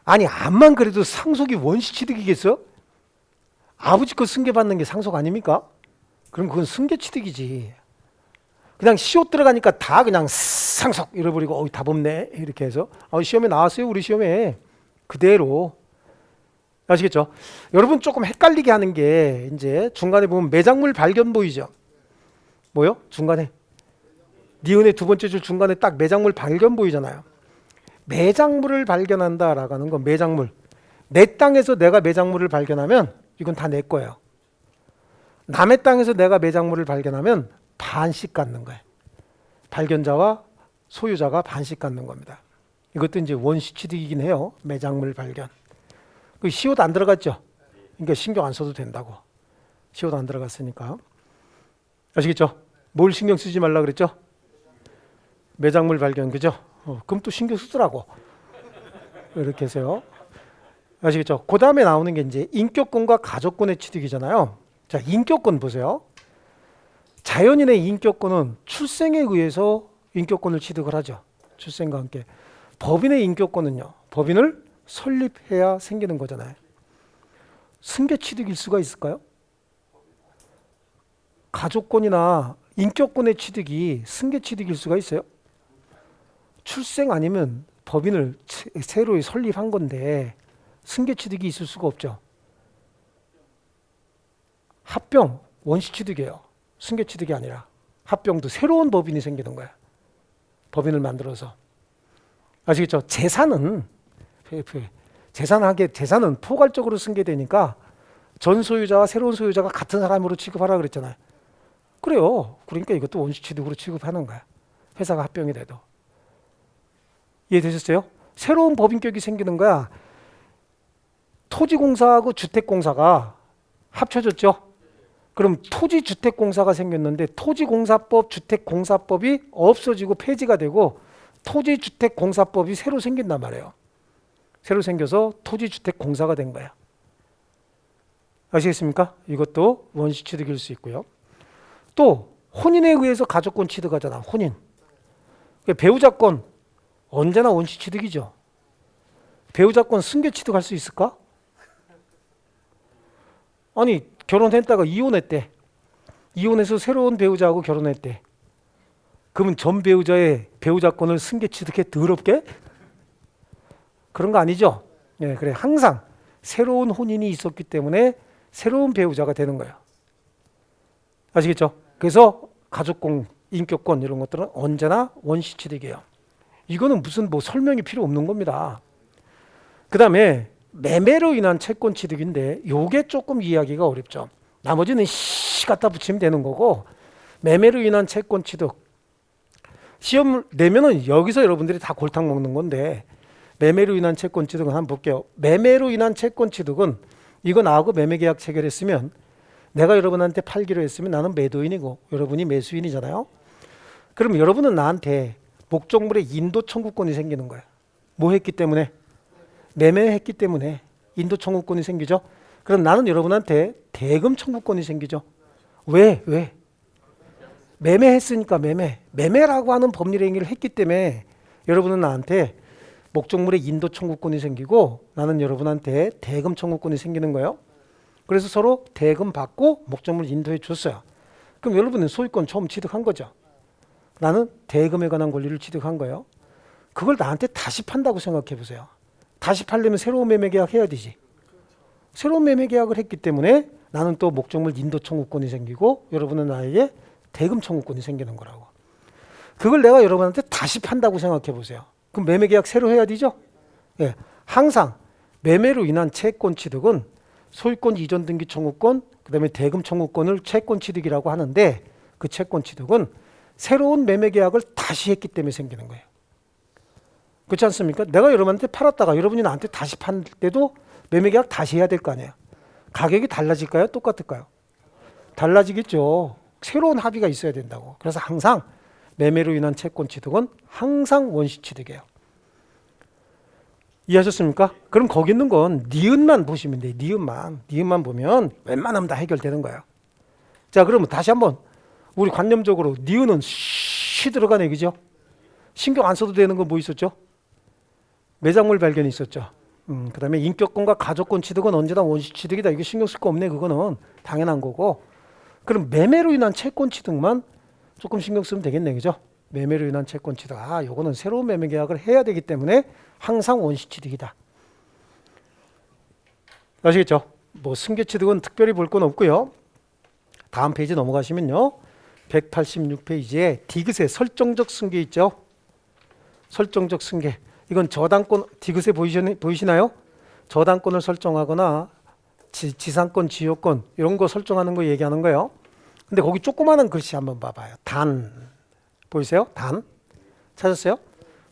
아니 암만 그래도 상속이 원시취득이겠어? 아버지 거 승계받는 게 상속 아닙니까? 그럼 그건 승계취득이지. 그냥 시옷 들어가니까 다 그냥 상속 잃어버리고 답 없네 이렇게 해서 시험에 나왔어요. 우리 시험에 그대로. 아시겠죠? 여러분 조금 헷갈리게 하는 게 이제 중간에 보면 매작물 발견 보이죠? 뭐요? 중간에 니은의 두 번째 줄 중간에 딱 매작물 발견 보이잖아요. 매작물을 발견한다라고 하는 건 매작물. 내 땅에서 내가 매작물을 발견하면 이건 다 내 거예요. 남의 땅에서 내가 매작물을 발견하면 반씩 갖는 거예요. 발견자와 소유자가 반씩 갖는 겁니다. 이것도 이제 원시취득이긴 해요. 매작물 발견. 그 시옷 안 들어갔죠? 그러니까 신경 안 써도 된다고. 시옷 안 들어갔으니까. 아시겠죠? 뭘 신경 쓰지 말라 그랬죠? 매작물 발견, 그죠? 그럼 또 신경 쓰더라고. 이렇게 해서요. 아시겠죠? 그 다음에 나오는 게 이제 인격권과 가족권의 취득이잖아요. 자, 인격권 보세요. 자연인의 인격권은 출생에 의해서 인격권을 취득을 하죠. 출생과 함께. 법인의 인격권은요. 법인을 설립해야 생기는 거잖아요. 승계 취득일 수가 있을까요? 가족권이나 인격권의 취득이 승계 취득일 수가 있어요? 출생 아니면 법인을 새로 설립한 건데 승계 취득이 있을 수가 없죠. 합병 원시 취득이에요. 승계 취득이 아니라. 합병도 새로운 법인이 생기는 거야. 법인을 만들어서. 아시겠죠? 재산은 포괄적으로 승계되니까 전 소유자와 새로운 소유자가 같은 사람으로 취급하라 그랬잖아요. 그래요. 그러니까 이것도 원시 취득으로 취급하는 거야. 회사가 합병이 돼도. 이해되셨어요? 새로운 법인격이 생기는 거야. 토지공사하고 주택공사가 합쳐졌죠. 그럼 토지주택공사가 생겼는데 토지공사법, 주택공사법이 없어지고 폐지가 되고 토지주택공사법이 새로 생긴단 말이에요. 새로 생겨서 토지주택공사가 된 거야. 아시겠습니까? 이것도 원시취득일 수 있고요. 또 혼인에 의해서 가족권 취득하잖아. 혼인. 배우자권 언제나 원시취득이죠. 배우자권 승계 취득할 수 있을까? 아니 결혼했다가 이혼했대. 이혼해서 새로운 배우자하고 결혼했대. 그러면 전 배우자의 배우자권을 승계 취득해 더럽게? 그런 거 아니죠? 예, 그래. 항상 새로운 혼인이 있었기 때문에 새로운 배우자가 되는 거예요. 아시겠죠? 그래서 가족권, 인격권 이런 것들은 언제나 원시취득이에요. 이거는 무슨 설명이 필요 없는 겁니다. 그 다음에 매매로 인한 채권 취득인데 요게 조금 이해하기가 어렵죠. 나머지는 시 갖다 붙이면 되는 거고 매매로 인한 채권 취득 시험 내면은 여기서 여러분들이 다 골탕 먹는 건데 매매로 인한 채권 취득은 한번 볼게요. 매매로 인한 채권 취득은 이거 나하고 매매계약 체결했으면 내가 여러분한테 팔기로 했으면 나는 매도인이고 여러분이 매수인이잖아요. 그럼 여러분은 나한테 목적물의 인도 청구권이 생기는 거예요. 뭐 했기 때문에? 매매했기 때문에 인도 청구권이 생기죠. 그럼 나는 여러분한테 대금 청구권이 생기죠. 왜? 매매했으니까 매매라고 하는 법률 행위를 했기 때문에 여러분은 나한테 목적물의 인도 청구권이 생기고 나는 여러분한테 대금 청구권이 생기는 거예요. 그래서 서로 대금 받고 목적물 인도해 줬어요. 그럼 여러분은 소유권 처음 취득한 거죠. 나는 대금에 관한 권리를 취득한 거예요. 그걸 나한테 다시 판다고 생각해 보세요. 다시 팔려면 새로운 매매 계약 해야 되지. 새로운 매매 계약을 했기 때문에 나는 또 목적물 인도 청구권이 생기고 여러분은 나에게 대금 청구권이 생기는 거라고. 그걸 내가 여러분한테 다시 판다고 생각해 보세요. 그럼 매매 계약 새로 해야 되죠? 예. 항상 매매로 인한 채권 취득은 소유권 이전 등기 청구권, 그다음에 대금 청구권을 채권 취득이라고 하는데 그 채권 취득은 새로운 매매 계약을 다시 했기 때문에 생기는 거예요. 그렇지 않습니까? 내가 여러분한테 팔았다가 여러분이 나한테 다시 팔 때도 매매 계약 다시 해야 될 거 아니에요. 가격이 달라질까요? 똑같을까요? 달라지겠죠. 새로운 합의가 있어야 된다고. 그래서 항상 매매로 인한 채권 취득은 항상 원시 취득이에요. 이해하셨습니까? 그럼 거기 있는 건 니은만 보시면 돼요. 니은만 보면 웬만하면 다 해결되는 거예요. 자, 그러면 다시 한번 우리 관념적으로 니은은 쉬 들어가네, 그죠? 신경 안 써도 되는 건 뭐 있었죠? 매장물 발견이 있었죠. 그 다음에 인격권과 가족권 취득은 언제나 원시 취득이다. 이거 신경 쓸 거 없네. 그거는 당연한 거고. 그럼 매매로 인한 채권 취득만 조금 신경 쓰면 되겠네, 그죠? 매매로 인한 채권 취득. 아, 요거는 새로운 매매 계약을 해야 되기 때문에 항상 원시 취득이다. 아시겠죠? 뭐 승계 취득은 특별히 볼 건 없고요. 다음 페이지 넘어가시면요. 186페이지에 디귿의 설정적 승계 있죠? 설정적 승계. 이건 저당권, 디귿에 보이시나요? 저당권을 설정하거나 지상권, 지역권 이런 거 설정하는 거 얘기하는 거예요. 근데 거기 조그마한 글씨 한번 봐봐요. 단. 보이세요? 단. 찾았어요?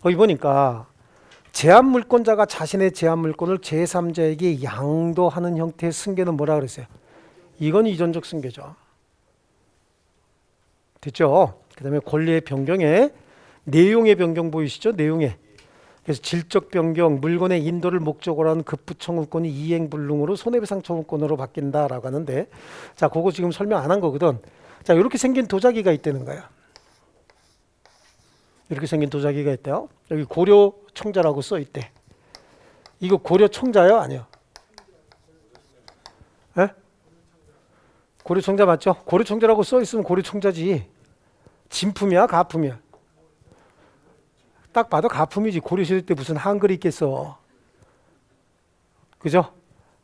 거기 보니까 제한물권자가 자신의 제한물권을 제3자에게 양도하는 형태의 승계는 뭐라 그랬어요? 이건 이전적 승계죠. 됐죠? 그 다음에 권리의 변경에 내용의 변경 보이시죠? 내용의. 그래서 질적 변경, 물건의 인도를 목적으로 하는 급부 청구권이 이행불능으로 손해배상 청구권으로 바뀐다라고 하는데, 자, 그거 지금 설명 안 한 거거든. 자, 이렇게 생긴 도자기가 있다는 거야. 이렇게 생긴 도자기가 있대요. 여기 고려청자라고 써 있대. 이거 고려청자요? 아니요. 에? 고려청자 맞죠? 고려청자라고 써 있으면 고려청자지. 진품이야, 가품이야? 딱 봐도 가품이지. 고려시대 때 무슨 한글이 있겠어. 그죠?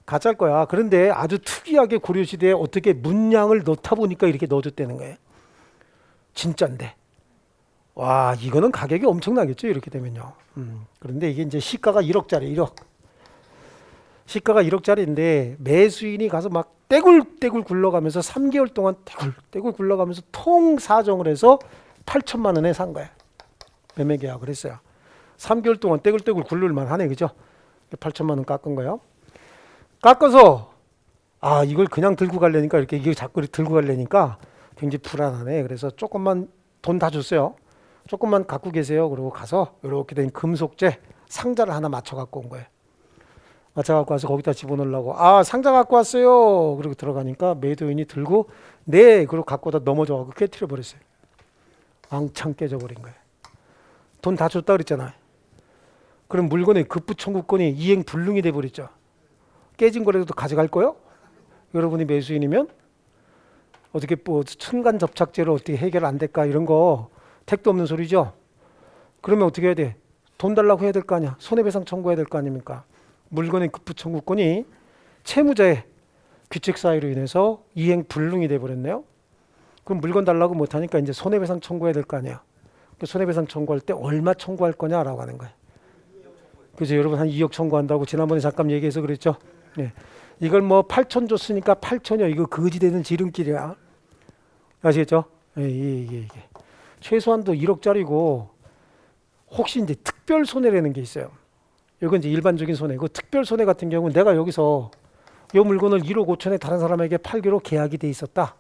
가짜일 거야. 그런데 아주 특이하게 고려시대에 어떻게 문양을 넣다 보니까 이렇게 넣어줬다는 거예요. 진짜인데. 와, 이거는 가격이 엄청나겠죠, 이렇게 되면요. 그런데 이게 이제 시가가 1억짜리, 1억. 시가가 1억짜리인데 매수인이 가서 막 떼굴떼굴 굴러가면서 3개월 동안 떼굴떼굴 굴러가면서 통 사정을 해서 8천만 원에 산 거야. 매매 계약을 했어요. 3개월 동안 떼굴떼굴 굴릴만 하네, 그죠? 8천만 원 깎은 거예요. 깎아서 아, 이걸 그냥 들고 가려니까 이렇게 이게 자꾸 들고 가려니까 굉장히 불안하네. 그래서 조금만 돈 다 줬어요. 조금만 갖고 계세요. 그러고 가서 이렇게 된 금속재 상자를 하나 맞춰 갖고 온 거예요. 맞춰 갖고 와서 거기다 집어넣으려고, 아, 상자 갖고 왔어요. 그리고 들어가니까 매도인이 들고 네, 그리고 갖고 다 넘어져 갖고 깨트려 버렸어요. 왕창 깨져버린 거예요. 돈 다 줬다 그랬잖아요. 그럼 물건의 급부 청구권이 이행 불능이 돼 버렸죠. 깨진 거라도 가져갈 거요? 여러분이 매수인이면 어떻게 뭐 순간 접착제로 어떻게 해결 안 될까, 이런 거 택도 없는 소리죠. 그러면 어떻게 해야 돼? 돈 달라고 해야 될 거 아니야. 손해배상 청구해야 될 거 아닙니까? 물건의 급부 청구권이 채무자의 규칙 사유로 인해서 이행 불능이 돼 버렸네요. 그럼 물건 달라고 못 하니까 이제 손해배상 청구해야 될 거 아니야. 그 손해배상 청구할 때 얼마 청구할 거냐라고 하는 거예요. 그래서 여러분 한 2억 청구한다고 지난번에 잠깐 얘기해서 그랬죠. 네. 이걸 뭐 8천 줬으니까 8천이요. 이거 거지되는 지름길이야. 아시겠죠? 네, 이게 최소한도 1억짜리고 혹시 이제 특별 손해라는 게 있어요. 이건 이제 일반적인 손해고, 특별 손해 같은 경우는 내가 여기서 이 물건을 1억 5천에 다른 사람에게 팔기로 계약이 돼 있었다.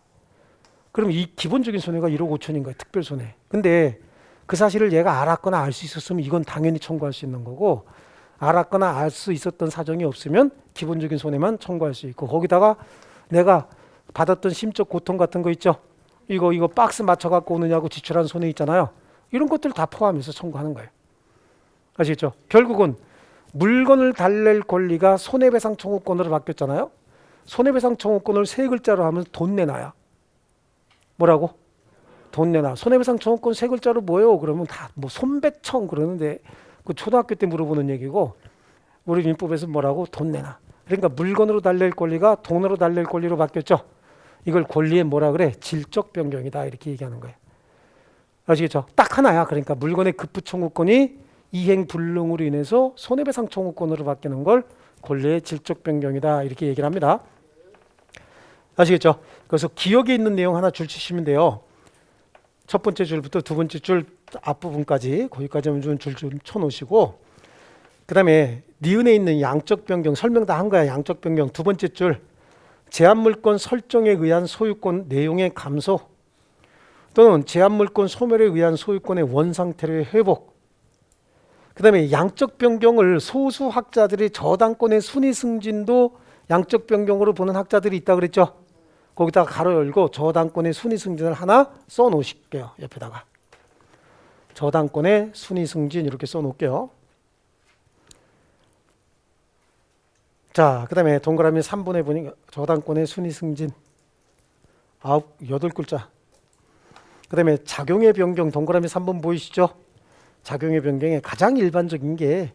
그럼 이 기본적인 손해가 1억 5천인 거예요. 특별 손해. 근데 그 사실을 얘가 알았거나 알 수 있었으면 이건 당연히 청구할 수 있는 거고, 알았거나 알 수 있었던 사정이 없으면 기본적인 손해만 청구할 수 있고, 거기다가 내가 받았던 심적 고통 같은 거 있죠. 이거 박스 맞춰 갖고 오느냐고 지출한 손해 있잖아요. 이런 것들 다 포함해서 청구하는 거예요. 아시겠죠? 결국은 물건을 달랠 권리가 손해배상 청구권으로 바뀌었잖아요. 손해배상 청구권을 세 글자로 하면 돈 내놔야. 뭐라고? 돈 내놔. 손해배상 청구권 세 글자로 뭐예요? 그러면 다 뭐 손배청 그러는데, 그 초등학교 때 물어보는 얘기고, 우리 민법에서 뭐라고? 돈 내놔. 그러니까 물건으로 달랠 권리가 돈으로 달랠 권리로 바뀌었죠. 이걸 권리의 뭐라 그래? 질적 변경이다, 이렇게 얘기하는 거예요. 아시겠죠? 딱 하나야. 그러니까 물건의 급부 청구권이 이행 불능으로 인해서 손해배상 청구권으로 바뀌는 걸 권리의 질적 변경이다, 이렇게 얘기를 합니다. 아시겠죠? 그래서 기억에 있는 내용 하나 줄 치시면 돼요. 첫 번째 줄부터 두 번째 줄 앞부분까지, 거기까지 줄 좀 쳐놓으시고, 그 다음에 니은에 있는 양적 변경 설명 다 한 거야. 양적 변경 두 번째 줄, 제한물권 설정에 의한 소유권 내용의 감소 또는 제한물권 소멸에 의한 소유권의 원상태로의 회복. 그 다음에 양적 변경을 소수 학자들이 저당권의 순위 승진도 양적 변경으로 보는 학자들이 있다 그랬죠. 거기다가 가로 열고 저당권의 순위 승진을 하나 써 놓으실게요. 옆에다가. 저당권의 순위 승진 이렇게 써 놓을게요. 자, 그 다음에 동그라미 3번에 보니까 저당권의 순위 승진 8글자. 그 다음에 작용의 변경 동그라미 3번 보이시죠? 작용의 변경에 가장 일반적인 게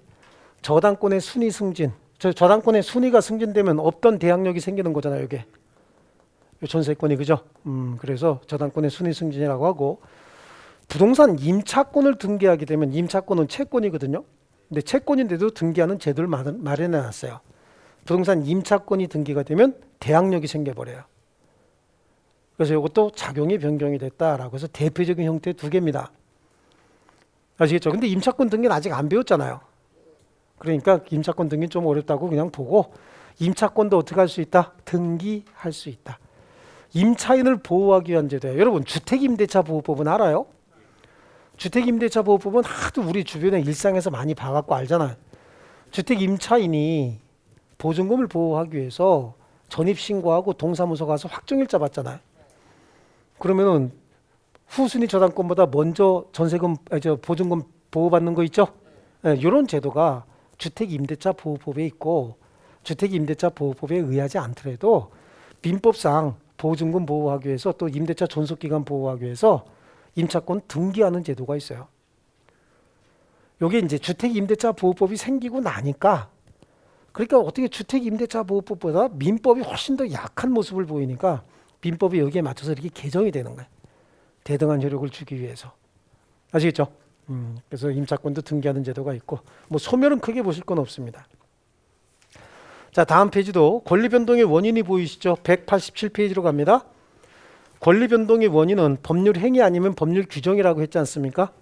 저당권의 순위 승진. 저당권의 순위가 승진되면 없던 대항력이 생기는 거잖아요. 이게 전세권이 그죠? 그래서 저당권의 순위 승진이라고 하고 부동산 임차권을 등기하게 되면 임차권은 채권이거든요. 근데 채권인데도 등기하는 제도를 마련해 놨어요. 부동산 임차권이 등기가 되면 대항력이 생겨버려요. 그래서 이것도 작용이 변경이 됐다라고 해서 대표적인 형태 두 개입니다. 아시겠죠? 근데 임차권 등기는 아직 안 배웠잖아요. 그러니까 임차권 등기는 좀 어렵다고 그냥 보고 임차권도 어떻게 할 수 있다? 등기할 수 있다. 임차인을 보호하기 위한 제도예요. 여러분 주택임대차보호법은 알아요? 주택임대차보호법은 하도 우리 주변에 일상에서 많이 봐갖고 알잖아요. 주택임차인이 보증금을 보호하기 위해서 전입신고하고 동사무소 가서 확정일자 받잖아요. 그러면은 후순위 저당권보다 먼저 보증금 보호받는 거 있죠? 이런 제도가 주택임대차보호법에 있고 주택임대차보호법에 의하지 않더라도 민법상 보증금 보호하기 위해서 또 임대차 존속기간 보호하기 위해서 임차권 등기하는 제도가 있어요. 이게 이제 주택임대차보호법이 생기고 나니까 그러니까 어떻게 주택임대차보호법보다 민법이 훨씬 더 약한 모습을 보이니까 민법이 여기에 맞춰서 이렇게 개정이 되는 거예요. 대등한 효력을 주기 위해서. 아시겠죠? 그래서 임차권도 등기하는 제도가 있고 뭐 소멸은 크게 보실 건 없습니다. 자, 다음 페이지도 권리변동의 원인이 보이시죠? 187페이지로 갑니다. 권리변동의 원인은 법률 행위 아니면 법률 규정이라고 했지 않습니까?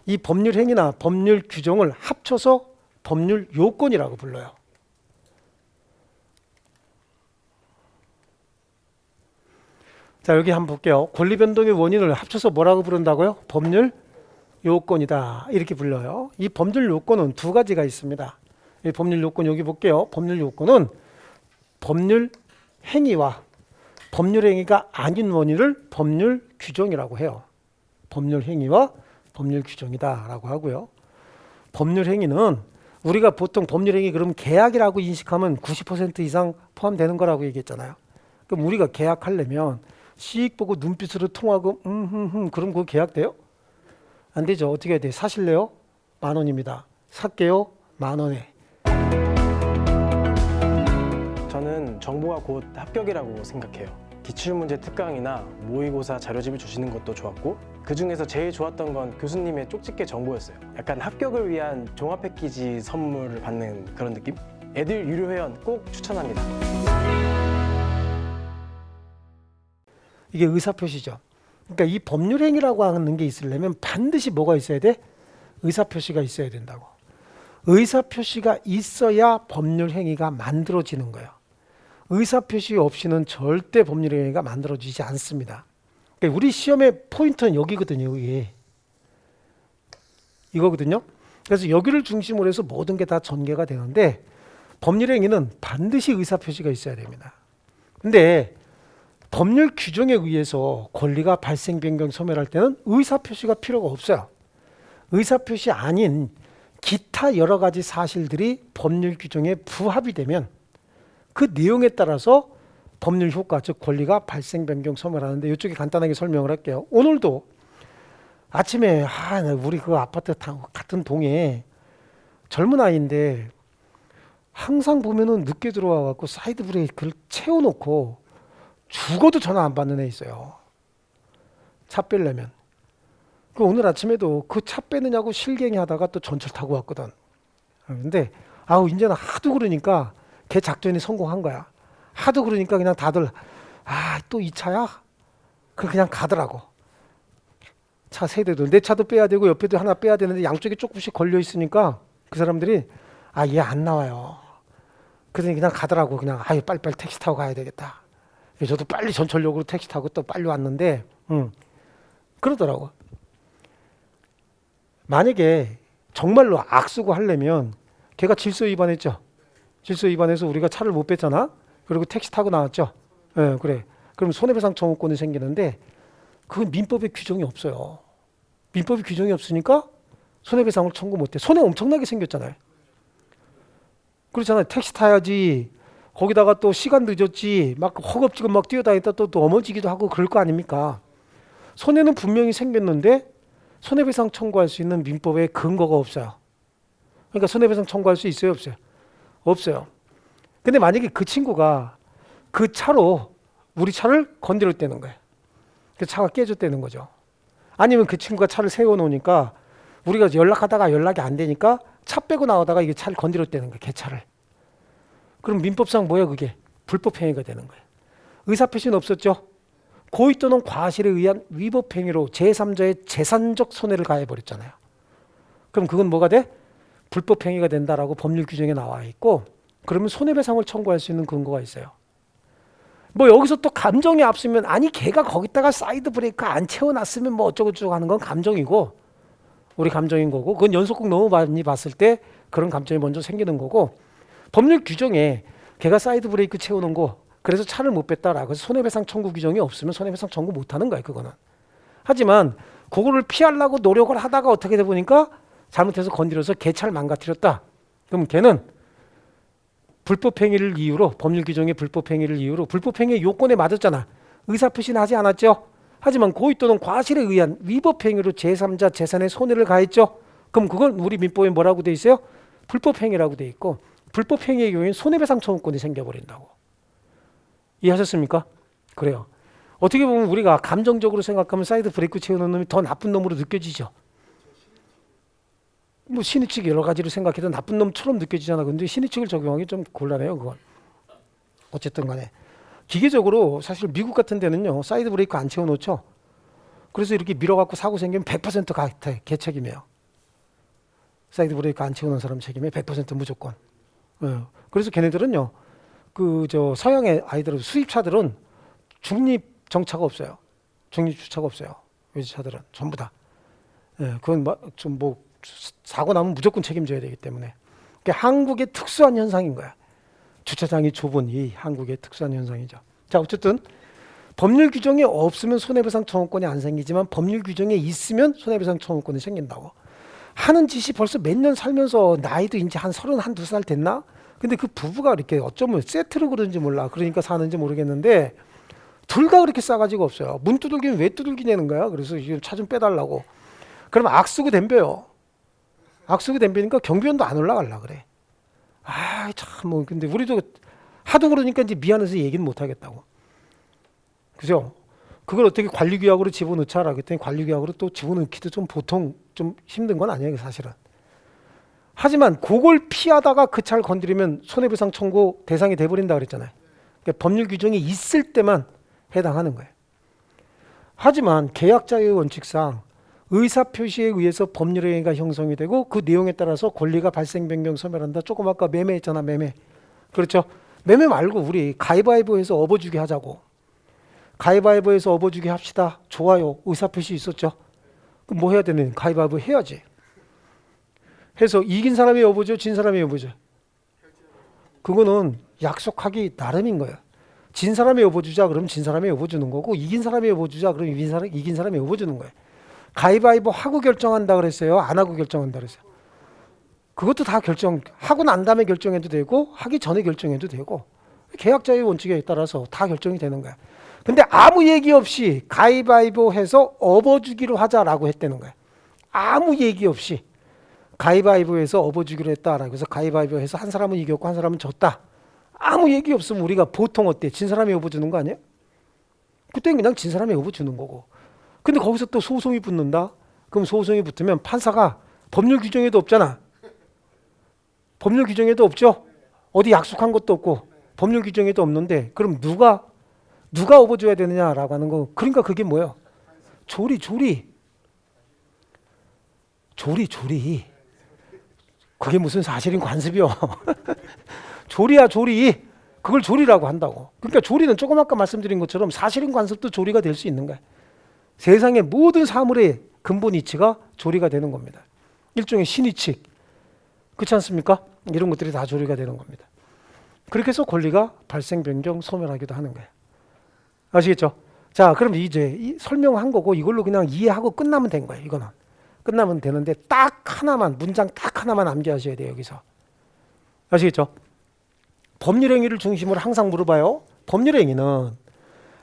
이 법률 행위나 법률 규정을 합쳐서 법률 요건이라고 불러요. 자, 여기 한번 볼게요. 권리변동의 원인을 합쳐서 뭐라고 부른다고요? 법률 요건이다. 이렇게 불러요. 이 법률 요건은 두 가지가 있습니다. 이 법률 요건 여기 볼게요. 법률 요건은 법률 행위와 법률 행위가 아닌 원인을 법률 규정이라고 해요. 법률 행위와 법률 규정이다라고 하고요. 법률 행위는 우리가 보통 법률 행위 그러면 계약이라고 인식하면 90% 이상 포함되는 거라고 얘기했잖아요. 그럼 우리가 계약하려면 시익 보고 눈빛으로 통하고 그럼 그거 계약돼요? 안 되죠. 어떻게 해야 돼? 사실래요? 10,000원입니다. 살게요? 10,000원에. 저는 정보가 곧 합격이라고 생각해요. 기출문제 특강이나 모의고사 자료집을 주시는 것도 좋았고 그 중에서 제일 좋았던 건 교수님의 쪽집게 정보였어요. 약간 합격을 위한 종합 패키지 선물을 받는 그런 느낌? 애들 유료 회원 꼭 추천합니다. 이게 의사표시죠. 그러니까 이 법률행위라고 하는 게 있으려면 반드시 뭐가 있어야 돼? 의사표시가 있어야 된다고. 의사표시가 있어야 법률행위가 만들어지는 거예요. 의사표시 없이는 절대 법률행위가 만들어지지 않습니다. 그러니까 우리 시험의 포인트는 여기거든요. 여기. 이거거든요. 그래서 여기를 중심으로 해서 모든 게 다 전개가 되는데 법률행위는 반드시 의사표시가 있어야 됩니다. 근데 법률 규정에 의해서 권리가 발생, 변경, 소멸할 때는 의사표시가 필요가 없어요. 의사표시 아닌 기타 여러 가지 사실들이 법률 규정에 부합이 되면 그 내용에 따라서 법률 효과, 즉 권리가 발생, 변경, 소멸하는데 이쪽에 간단하게 설명을 할게요. 오늘도 아침에 우리 그 아파트 같은 동에 젊은 아이인데 항상 보면은 늦게 들어와 갖고 사이드 브레이크를 채워놓고 죽어도 전화 안 받는 애 있어요. 차 빼려면. 그 오늘 아침에도 그 차 빼느냐고 실갱이 하다가 또 전철 타고 왔거든. 근데 이제는 하도 그러니까 걔 작전이 성공한 거야. 하도 그러니까 그냥 다들 또 이 차야? 그냥 가더라고. 차 세 대도 내 차도 빼야 되고 옆에도 하나 빼야 되는데 양쪽에 조금씩 걸려 있으니까 그 사람들이 얘 안 나와요. 그러니 그냥 가더라고. 그냥 빨리빨리 택시 타고 가야 되겠다. 저도 빨리 전철역으로 택시 타고 또 빨리 왔는데 그러더라고. 만약에 정말로 악수고 하려면 걔가 질서 위반했죠. 질서 위반해서 우리가 차를 못 뺐잖아. 그리고 택시 타고 나왔죠. 그래. 그럼 손해배상 청구권이 생기는데 그건 민법에 규정이 없어요. 민법에 규정이 없으니까 손해배상을 청구 못해. 손해 엄청나게 생겼잖아요. 그렇잖아요. 택시 타야지. 거기다가 또 시간 늦었지. 막 허겁지겁 막 뛰어다니다 또 넘어지기도 하고 그럴 거 아닙니까? 손해는 분명히 생겼는데 손해배상 청구할 수 있는 민법에 근거가 없어요. 그러니까 손해배상 청구할 수 있어요, 없어요? 없어요. 근데 만약에 그 친구가 그 차로 우리 차를 건드렸다는 거예요. 그 차가 깨졌다는 거죠. 아니면 그 친구가 차를 세워놓으니까 우리가 연락하다가 연락이 안 되니까 차 빼고 나오다가 이게 차를 건드렸다는 거예요. 개차를. 그럼 민법상 뭐야 그게? 불법행위가 되는 거예요. 의사표시는 없었죠. 고의 또는 과실에 의한 위법행위로 제3자의 재산적 손해를 가해버렸잖아요. 그럼 그건 뭐가 돼? 불법행위가 된다라고 법률 규정에 나와 있고 그러면 손해배상을 청구할 수 있는 근거가 있어요. 뭐 여기서 또 감정이 앞서면 아니 걔가 거기다가 사이드 브레이크 안 채워놨으면 뭐 어쩌고저쩌고 하는 건 감정이고 우리 감정인 거고 그건 연속극 너무 많이 봤을 때 그런 감정이 먼저 생기는 거고 법률 규정에 걔가 사이드 브레이크 채워놓은 거 그래서 차를 못 뺐다라고 해서 손해배상 청구 규정이 없으면 손해배상 청구 못하는 거예요. 그거는. 하지만 그거를 피하려고 노력을 하다가 어떻게 돼 보니까 잘못해서 건드려서 걔 차를 망가뜨렸다. 그럼 걔는 불법행위를 이유로 법률 규정의 불법행위를 이유로 불법행위 요건에 맞았잖아. 의사표시는 하지 않았죠. 하지만 고의 또는 과실에 의한 위법행위로 제3자 재산에 손해를 가했죠. 그럼 그건 우리 민법에 뭐라고 돼 있어요? 불법행위라고 돼 있고 불법행위의 경우에는 손해배상 청구권이 생겨버린다고. 이해하셨습니까? 그래요. 어떻게 보면 우리가 감정적으로 생각하면 사이드 브레이크 채우는 놈이 더 나쁜 놈으로 느껴지죠. 뭐 신의칙 여러 가지로 생각해도 나쁜 놈처럼 느껴지잖아. 근데 신의칙을 적용하기 좀 곤란해요. 그건. 어쨌든 간에. 기계적으로 사실 미국 같은 데는요. 사이드 브레이크 안 채워놓죠. 그래서 이렇게 밀어갖고 사고 생기면 100% 같아. 걔 책임이에요. 사이드 브레이크 안 채워놓은 사람 책임에 100% 무조건. 그래서 걔네들은요. 서양의 아이들은 수입차들은 중립 정차가 없어요. 중립 주차가 없어요. 외제차들은 전부 다. 그건 좀 사고 나면 무조건 책임져야 되기 때문에. 그게 한국의 특수한 현상인 거야. 주차장이 좁은 이 한국의 특수한 현상이죠. 자, 어쨌든 법률 규정이 없으면 손해배상 청구권이 안 생기지만 법률 규정에 있으면 손해배상 청구권이 생긴다고. 하는 짓이 벌써 몇 년 살면서 나이도 이제 한 31~2살 됐나? 근데 그 부부가 이렇게 어쩌면 세트로 그런지 몰라. 그러니까 사는지 모르겠는데 둘 다 그렇게 싸가지가 없어요. 문 두들기면 왜 두들기냐는 거야. 그래서 차 좀 빼달라고. 그러면 악쓰고 덤벼요. 악쓰고 덤비니까 경비원도 안 올라가려 그래. 참 근데 우리도 하도 그러니까 이제 미안해서 얘기는 못 하겠다고. 그죠? 그걸 어떻게 관리규약으로 집어넣자라고 했더니 관리규약으로 또 집어넣기도 좀 보통 좀 힘든 건 아니에요, 사실은. 하지만 그걸 피하다가 그 차를 건드리면 손해배상 청구 대상이 돼버린다 그랬잖아요. 그러니까 법률 규정이 있을 때만 해당하는 거예요. 하지만 계약자의 원칙상 의사표시에 의해서 법률행위가 형성이 되고 그 내용에 따라서 권리가 발생, 변경, 소멸한다. 조금 아까 매매했잖아, 매매. 그렇죠? 매매 말고 우리 가위바위보해서 업어주기 하자고. 가위바위보해서 업어주기 합시다. 좋아요. 의사표시 있었죠? 그럼 뭐 해야 되는? 가위바위보 해야지. 해서 이긴 사람이 업어줘, 진 사람이 업어줘. 그거는 약속하기 나름인 거예요. 진 사람이 업어주자 그럼 진 사람이 업어주는 거고 이긴 사람이 업어주자 그럼 이긴 사람이 업어주는 거예요. 가위바위보 하고 결정한다 그랬어요? 안 하고 결정한다 그랬어요? 그것도 다 하고 난 다음에 결정해도 되고 하기 전에 결정해도 되고 계약자의 원칙에 따라서 다 결정이 되는 거야. 근데 아무 얘기 없이 가위바위보 해서 업어주기로 하자라고 했다는 거야. 아무 얘기 없이 가위바위보해서 업어주기로 했다라고 해서 가위바위보 해서 한 사람은 이겼고 한 사람은 졌다. 아무 얘기 없으면 우리가 보통 어때? 진 사람이 업어주는 거 아니야? 그때는 그냥 진 사람이 업어주는 거고. 근데 거기서 또 소송이 붙는다? 그럼 소송이 붙으면 판사가 법률 규정에도 없잖아. 법률 규정에도 없죠? 어디 약속한 것도 없고 법률 규정에도 없는데 그럼 누가 업어줘야 되느냐라고 하는 거. 그러니까 그게 뭐예요? 조리. 그게 무슨 사실인 관습이요. 조리야, 조리. 그걸 조리라고 한다고. 그러니까 조리는 조금 아까 말씀드린 것처럼 사실인 관습도 조리가 될 수 있는 거야. 세상의 모든 사물의 근본 이치가 조리가 되는 겁니다. 일종의 신의칙. 그렇지 않습니까? 이런 것들이 다 조리가 되는 겁니다. 그렇게 해서 권리가 발생, 변경, 소멸하기도 하는 거예요. 아시겠죠? 자, 그럼 이제 설명한 거고 이걸로 그냥 이해하고 끝나면 된 거예요. 이거는 끝나면 되는데 딱 하나만 문장 딱 하나만 암기하셔야 돼요. 여기서 아시겠죠? 법률행위를 중심으로 항상 물어봐요. 법률행위는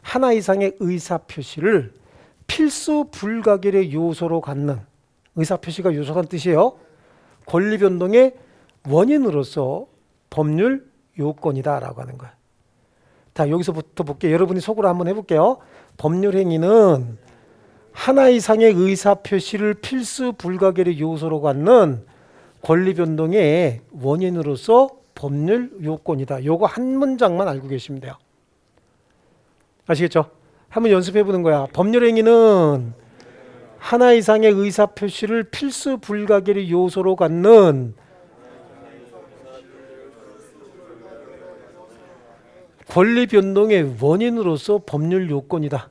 하나 이상의 의사표시를 필수 불가결의 요소로 갖는, 의사표시가 요소란 뜻이에요. 권리변동의 원인으로서 법률 요건이다라고 하는 거예요. 자, 여기서부터 볼게요. 여러분이 속으로 한번 해볼게요. 법률행위는 하나 이상의 의사표시를 필수 불가결의 요소로 갖는 권리변동의 원인으로서 법률 요건이다. 요거 한 문장만 알고 계시면 돼요. 아시겠죠? 한번 연습해 보는 거야. 법률행위는 하나 이상의 의사표시를 필수 불가결의 요소로 갖는 권리 변동의 원인으로서 법률 요건이다.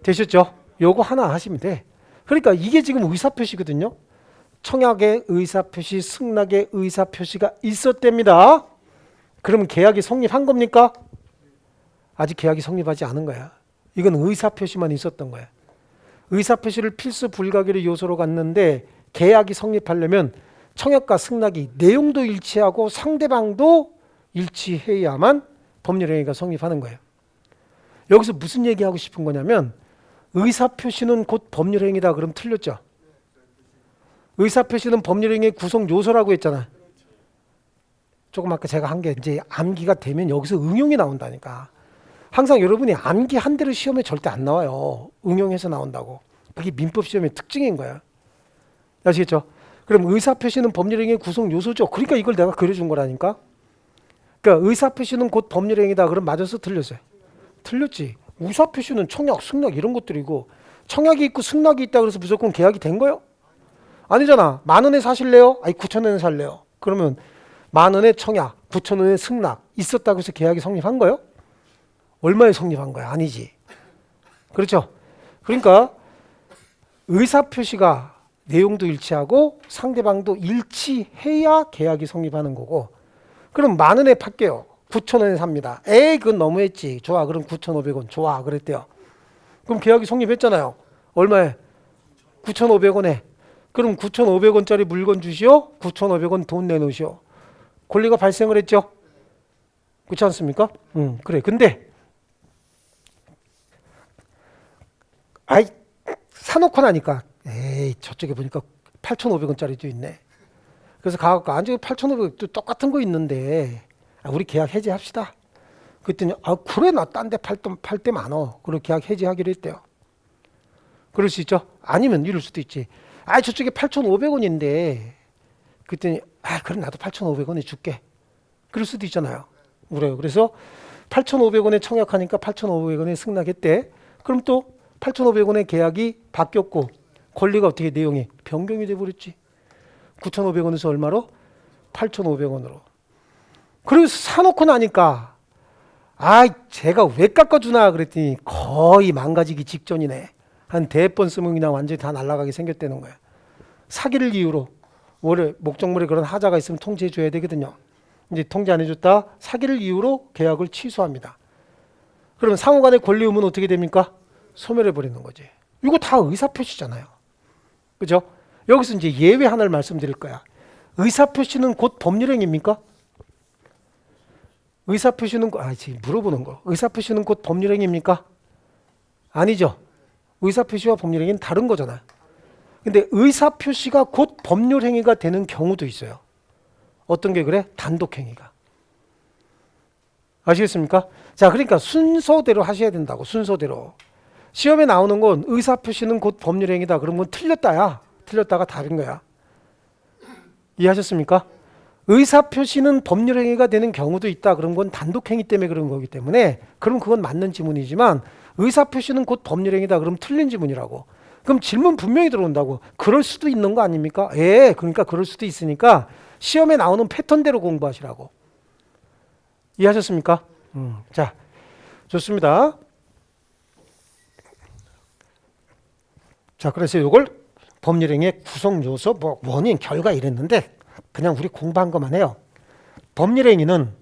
되셨죠? 요거 하나 하시면 돼. 그러니까 이게 지금 의사표시거든요. 청약의 의사표시, 승낙의 의사표시가 있었답니다. 그러면 계약이 성립한 겁니까? 아직 계약이 성립하지 않은 거야. 이건 의사표시만 있었던 거야. 의사표시를 필수 불가결의 요소로 갖는데 계약이 성립하려면 청약과 승낙이 내용도 일치하고 상대방도 일치해야만 법률행위가 성립하는 거예요. 여기서 무슨 얘기하고 싶은 거냐면 의사표시는 곧 법률행위다. 그럼 틀렸죠? 의사표시는 법률행위의 구성 요소라고 했잖아. 조금 아까 제가 한 게 이제 암기가 되면 여기서 응용이 나온다니까. 항상 여러분이 암기한 대로 시험에 절대 안 나와요. 응용해서 나온다고. 그게 민법 시험의 특징인 거야. 아시겠죠? 그럼 의사표시는 법률행위의 구성 요소죠. 그러니까 이걸 내가 그려준 거라니까. 그러니까 의사표시는 곧 법률행위다. 그럼 맞았어? 틀렸어요? 틀렸지. 의사표시는 청약, 승낙 이런 것들이고 청약이 있고 승낙이 있다 그래서 무조건 계약이 된 거예요? 아니잖아. 10,000원에 사실래요? 아니 9,000원에 살래요. 그러면 10,000원에 청약, 9,000원에 승낙 있었다고 해서 계약이 성립한 거예요? 얼마에 성립한 거야? 아니지. 그렇죠? 그러니까 의사표시가 내용도 일치하고 상대방도 일치해야 계약이 성립하는 거고. 그럼 10,000원에 팔게요. 9,000원에 삽니다. 에이 그건 너무했지. 좋아. 그럼 9,500원. 좋아. 그랬대요. 그럼 계약이 성립했잖아요. 얼마에? 9,500원에. 그럼 9,500원짜리 물건 주시오. 9,500원 돈 내놓으시오. 권리가 발생을 했죠. 그렇지 않습니까? 그래. 근데 아이 사놓고 나니까 에이 저쪽에 보니까 8,500원짜리도 있네. 그래서 가갖고 안쪽에 8,500원도 똑같은 거 있는데 우리 계약 해지합시다. 그랬더니 그래 나 딴 데 팔 때 많어. 그리고 계약 해지하기로 했대요. 그럴 수 있죠. 아니면 이럴 수도 있지. 저쪽에 8,500원인데 그랬더니 그럼 나도 8,500원에 줄게. 그럴 수도 있잖아요. 그래요. 그래서 8,500원에 청약하니까 8,500원에 승낙했대. 그럼 또 8,500원의 계약이 바뀌었고 권리가 어떻게 내용이 변경이 돼버렸지. 9,500원에서 얼마로? 8,500원으로. 그래서 사놓고 나니까 제가 왜 깎아주나 그랬더니 거의 망가지기 직전이네. 한 대번 쓰면 그냥 완전히 다 날아가게 생겼다는 거야. 사기를 이유로 원래 목적물에 그런 하자가 있으면 통지해 줘야 되거든요. 이제 통지 안 해줬다. 사기를 이유로 계약을 취소합니다. 그러면 상호간의 권리 의무는 어떻게 됩니까? 소멸해 버리는 거지. 이거 다 의사표시잖아요. 그죠? 여기서 이제 예외 하나를 말씀드릴 거야. 의사표시는 곧 법률행위입니까? 의사표시는 지금 물어보는 거. 의사표시는 곧 법률행위입니까? 아니죠. 의사표시와 법률행위는 다른 거잖아. 근데 의사표시가 곧 법률행위가 되는 경우도 있어요. 어떤 게 그래? 단독행위가. 아시겠습니까? 자, 그러니까 순서대로 하셔야 된다고. 순서대로. 시험에 나오는 건 의사표시는 곧 법률행위다. 그런 건 틀렸다야. 틀렸다가 다른 거야. 이해하셨습니까? 의사표시는 법률행위가 되는 경우도 있다. 그런 건 단독행위 때문에 그런 거기 때문에 그럼 그건 맞는 지문이지만 의사표시는 곧 법률행위다. 그럼 틀린 지문이라고. 그럼 질문 분명히 들어온다고. 그럴 수도 있는 거 아닙니까? 그러니까 그럴 수도 있으니까 시험에 나오는 패턴대로 공부하시라고. 이해하셨습니까? 자, 좋습니다. 자, 그래서 이걸 법률행위의 구성 요소, 원인, 결과 이랬는데 그냥 우리 공부한 것만 해요. 법률행위는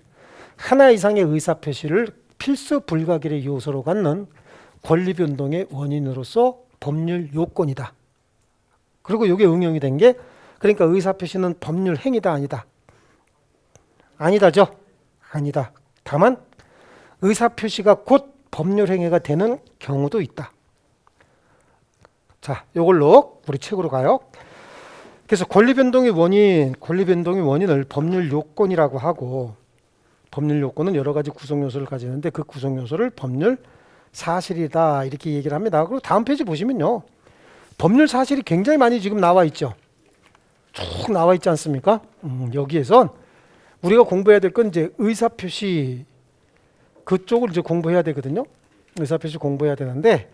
하나 이상의 의사표시를 필수 불가결의 요소로 갖는 권리변동의 원인으로서 법률 요건이다. 그리고 이게 응용이 된 게 그러니까 의사표시는 법률 행위다 아니다. 아니다죠. 아니다. 다만 의사표시가 곧 법률 행위가 되는 경우도 있다. 자, 이걸로 우리 책으로 가요. 그래서 권리변동의 원인을 법률 요건이라고 하고 법률 요건은 여러 가지 구성 요소를 가지는데 그 구성 요소를 법률 사실이다 이렇게 얘기를 합니다. 그리고 다음 페이지 보시면요. 법률 사실이 굉장히 많이 지금 나와 있죠. 쭉 나와 있지 않습니까? 여기에선 우리가 공부해야 될 건 이제 의사표시 그쪽을 이제 공부해야 되거든요. 의사표시 공부해야 되는데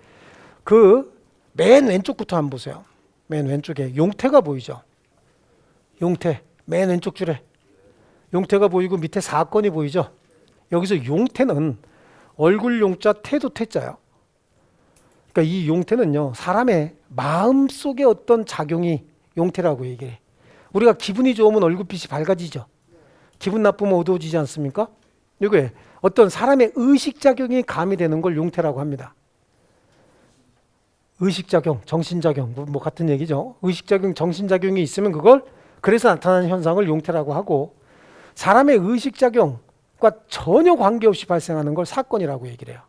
그 맨 왼쪽부터 한번 보세요. 맨 왼쪽에 용태가 보이죠. 용태 맨 왼쪽 줄에 용태가 보이고 밑에 사건이 보이죠. 여기서 용태는 얼굴 용자 태도 태자요. 그러니까 이 용태는요 사람의 마음속에 어떤 작용이 용태라고 얘기해. 우리가 기분이 좋으면 얼굴빛이 밝아지죠. 기분 나쁘면 어두워지지 않습니까? 이게 어떤 사람의 의식작용이 가미되는 걸 용태라고 합니다. 의식작용, 정신작용 뭐 같은 얘기죠. 의식작용, 정신작용이 있으면 그걸 그래서 나타나는 현상을 용태라고 하고 사람의 의식작용과 전혀 관계없이 발생하는 걸 사건이라고 얘기를 해요.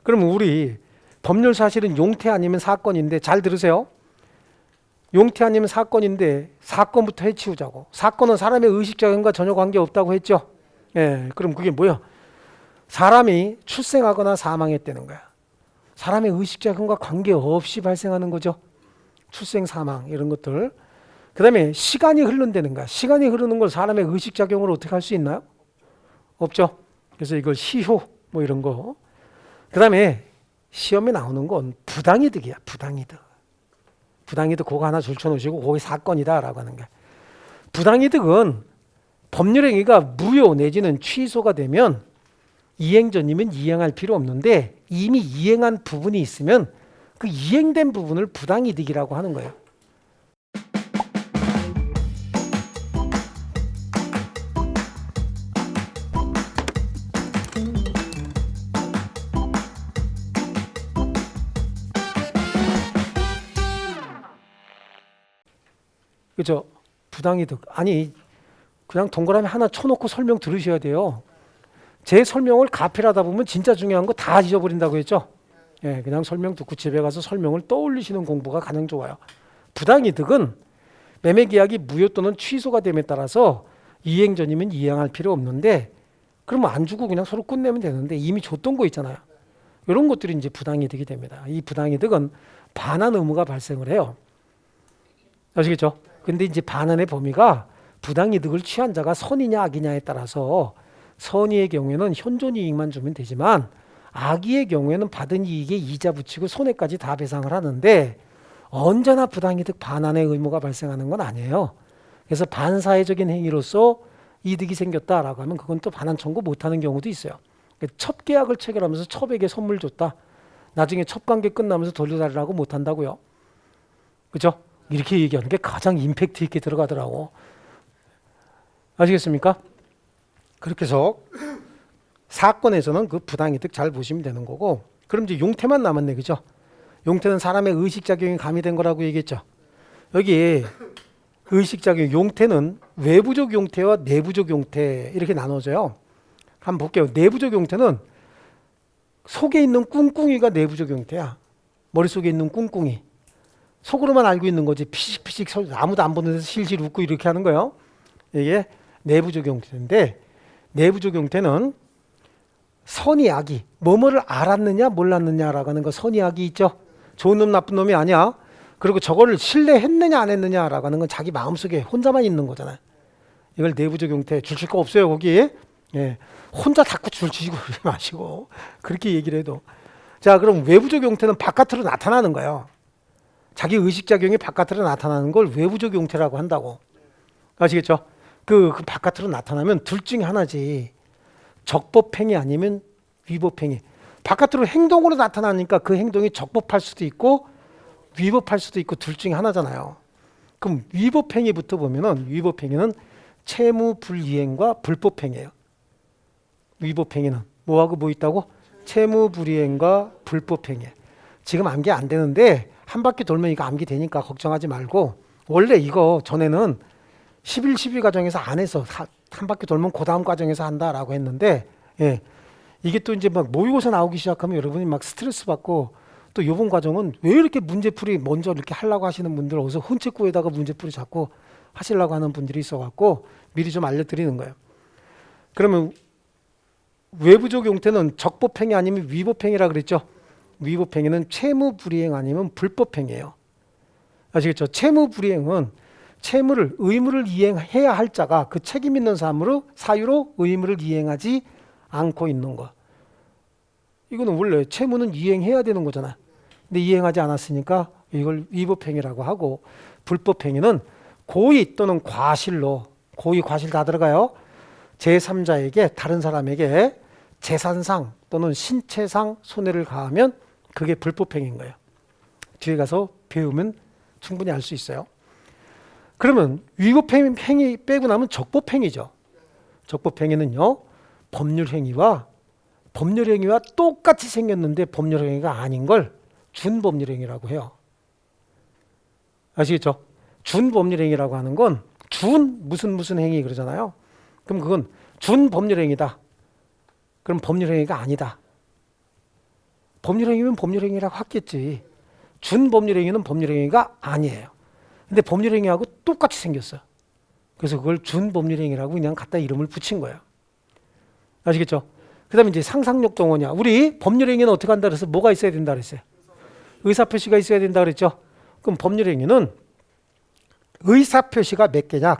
그러면 우리 법률 사실은 용태 아니면 사건인데 잘 들으세요. 용태 아니면 사건인데 사건부터 해치우자고. 사건은 사람의 의식작용과 전혀 관계없다고 했죠. 예, 그럼 그게 뭐야? 사람이 출생하거나 사망했다는 거야. 사람의 의식작용과 관계없이 발생하는 거죠. 출생, 사망 이런 것들. 그 다음에 시간이 흐른다는 거야. 시간이 흐르는 걸 사람의 의식작용으로 어떻게 할 수 있나요? 없죠. 그래서 이걸 시효 뭐 이런 거. 그 다음에 시험에 나오는 건 부당이득이야. 부당이득. 부당이득 그거 하나 줄쳐놓으시고 그게 사건이다 라고 하는 거야. 부당이득은 법률행위가 무효 내지는 취소가 되면 이행전이면 이행할 필요 없는데 이미 이행한 부분이 있으면 그 이행된 부분을 부당이득이라고 하는 거예요. 그죠? 부당이득. 아니 그냥 동그라미 하나 쳐놓고 설명 들으셔야 돼요. 제 설명을 가필하다 보면 진짜 중요한 거 다 잊어버린다고 했죠. 예, 그냥 설명 듣고 집에 가서 설명을 떠올리시는 공부가 가장 좋아요. 부당이득은 매매계약이 무효 또는 취소가 됨에 따라서 이행전이면 이행할 필요 없는데 그러면 안 주고 그냥 서로 끝내면 되는데 이미 줬던 거 있잖아요. 이런 것들이 이제 부당이득이 됩니다. 이 부당이득은 반환 의무가 발생을 해요. 아시겠죠? 근데 이제 반환의 범위가 부당이득을 취한 자가 선이냐 악이냐에 따라서 선의의 경우에는 현존 이익만 주면 되지만 악의의 경우에는 받은 이익에 이자 붙이고 손해까지 다 배상을 하는데 언제나 부당이득 반환의 의무가 발생하는 건 아니에요. 그래서 반사회적인 행위로서 이득이 생겼다라고 하면 그건 또 반환 청구 못하는 경우도 있어요. 첫 계약을 체결하면서 첩에게 선물 줬다. 나중에 첫 관계 끝나면서 돌려달라고 못한다고요. 그렇죠? 이렇게 얘기하는 게 가장 임팩트 있게 들어가더라고. 아시겠습니까? 그렇게 해서 사건에서는 그 부당이득 잘 보시면 되는 거고 그럼 이제 용태만 남았네. 그죠? 용태는 사람의 의식작용이 가미된 거라고 얘기했죠. 여기 의식작용 용태는 외부적 용태와 내부적 용태 이렇게 나눠져요. 한번 볼게요. 내부적 용태는 속에 있는 꿍꿍이가 내부적 용태야. 머릿속에 있는 꿍꿍이. 속으로만 알고 있는 거지. 피식피식 아무도 안 보는 데서 실실 웃고 이렇게 하는 거예요. 이게 내부적 용태인데 내부적 용태는 선이 악이 뭐뭐를 알았느냐 몰랐느냐라고 하는 거 선이 악이 있죠. 좋은 놈 나쁜 놈이 아니야. 그리고 저거를 신뢰했느냐 안 했느냐라고 하는 건 자기 마음속에 혼자만 있는 거잖아요. 이걸 내부적 용태 줄칠 거 없어요 거기. 예. 혼자 자꾸 줄치시고 그러지 마시고 그렇게 얘기를 해도 자 그럼 외부적 용태는 바깥으로 나타나는 거예요. 자기 의식작용이 바깥으로 나타나는 걸 외부적 용태라고 한다고. 아시겠죠? 그 바깥으로 나타나면 둘 중에 하나지. 적법행위 아니면 위법행위. 바깥으로 행동으로 나타나니까 그 행동이 적법할 수도 있고 위법할 수도 있고 둘 중에 하나잖아요. 그럼 위법행위부터 보면은 위법행위는 채무불이행과 불법행위예요. 위법행위는 뭐하고 뭐 있다고? 채무불이행과 불법행위. 지금 암기 안 되는데 한 바퀴 돌면 이거 암기 되니까 걱정하지 말고, 원래 이거 전에는 11, 12 과정에서 안 해서 한 바퀴 돌면 그 다음 과정에서 한다라고 했는데, 예, 이게 또 이제 막 모의고사 나오기 시작하면 여러분이 막 스트레스 받고, 또 이번 과정은 왜 이렇게 문제풀이 먼저 이렇게 하려고 하시는 분들 어디서 훈책구에다가 문제풀이 자꾸 하시려고 하는 분들이 있어갖고 미리 좀 알려드리는 거예요. 그러면 외부적 용태는 적법행위 아니면 위법행위라 그랬죠. 위법행위는 채무불이행 아니면 불법행위예요. 아시겠죠? 채무불이행은 채무를, 의무를 이행해야 할 자가 그 책임 있는 사유로 의무를 이행하지 않고 있는 거. 이거는 원래 채무는 이행해야 되는 거잖아. 근데 이행하지 않았으니까 이걸 위법행위라고 하고, 불법행위는 고의 또는 과실로, 고의 과실 다 들어가요. 제3자에게, 다른 사람에게 재산상 또는 신체상 손해를 가하면 그게 불법행위인 거예요. 뒤에 가서 배우면 충분히 알 수 있어요. 그러면 위법행위 빼고 나면 적법행위죠. 적법행위는요, 법률행위와 똑같이 생겼는데 법률행위가 아닌 걸 준법률행위라고 해요. 아시겠죠? 준법률행위라고 하는 건 무슨 행위 그러잖아요. 그럼 그건 준법률행위다. 그럼 법률행위가 아니다. 법률행위면 법률행위라고 하겠지. 준법률행위는 법률행위가 아니에요. 근데 법률행위하고 똑같이 생겼어. 그래서 그걸 준법률행위라고 그냥 갖다 이름을 붙인 거예요. 아시겠죠? 그 다음에 이제 상상력 동원이야. 우리 법률행위는 어떻게 한다 그래서 뭐가 있어야 된다 그랬어요? 의사표시가 있어야 된다 그랬죠? 그럼 법률행위는 의사표시가 몇 개냐?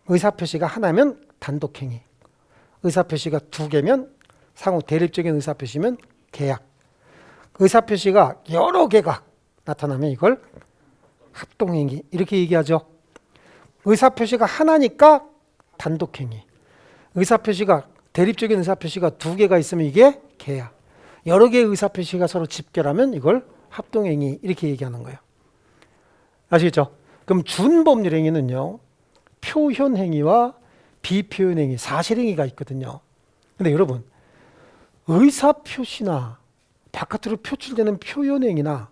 의사표시가 하나면 단독행위. 의사표시가 두 개면 상호 대립적인 의사표시면 계약. 의사표시가 여러 개가 나타나면 이걸 합동행위 이렇게 얘기하죠. 의사표시가 하나니까 단독행위. 의사표시가 대립적인 의사표시가 두 개가 있으면 이게 계약. 여러 개의 의사표시가 서로 집결하면 이걸 합동행위 이렇게 얘기하는 거예요. 아시겠죠? 그럼 준법률행위는요, 표현행위와 비표현행위, 사실행위가 있거든요. 근데 여러분, 의사표시나 바깥으로 표출되는 표현행위나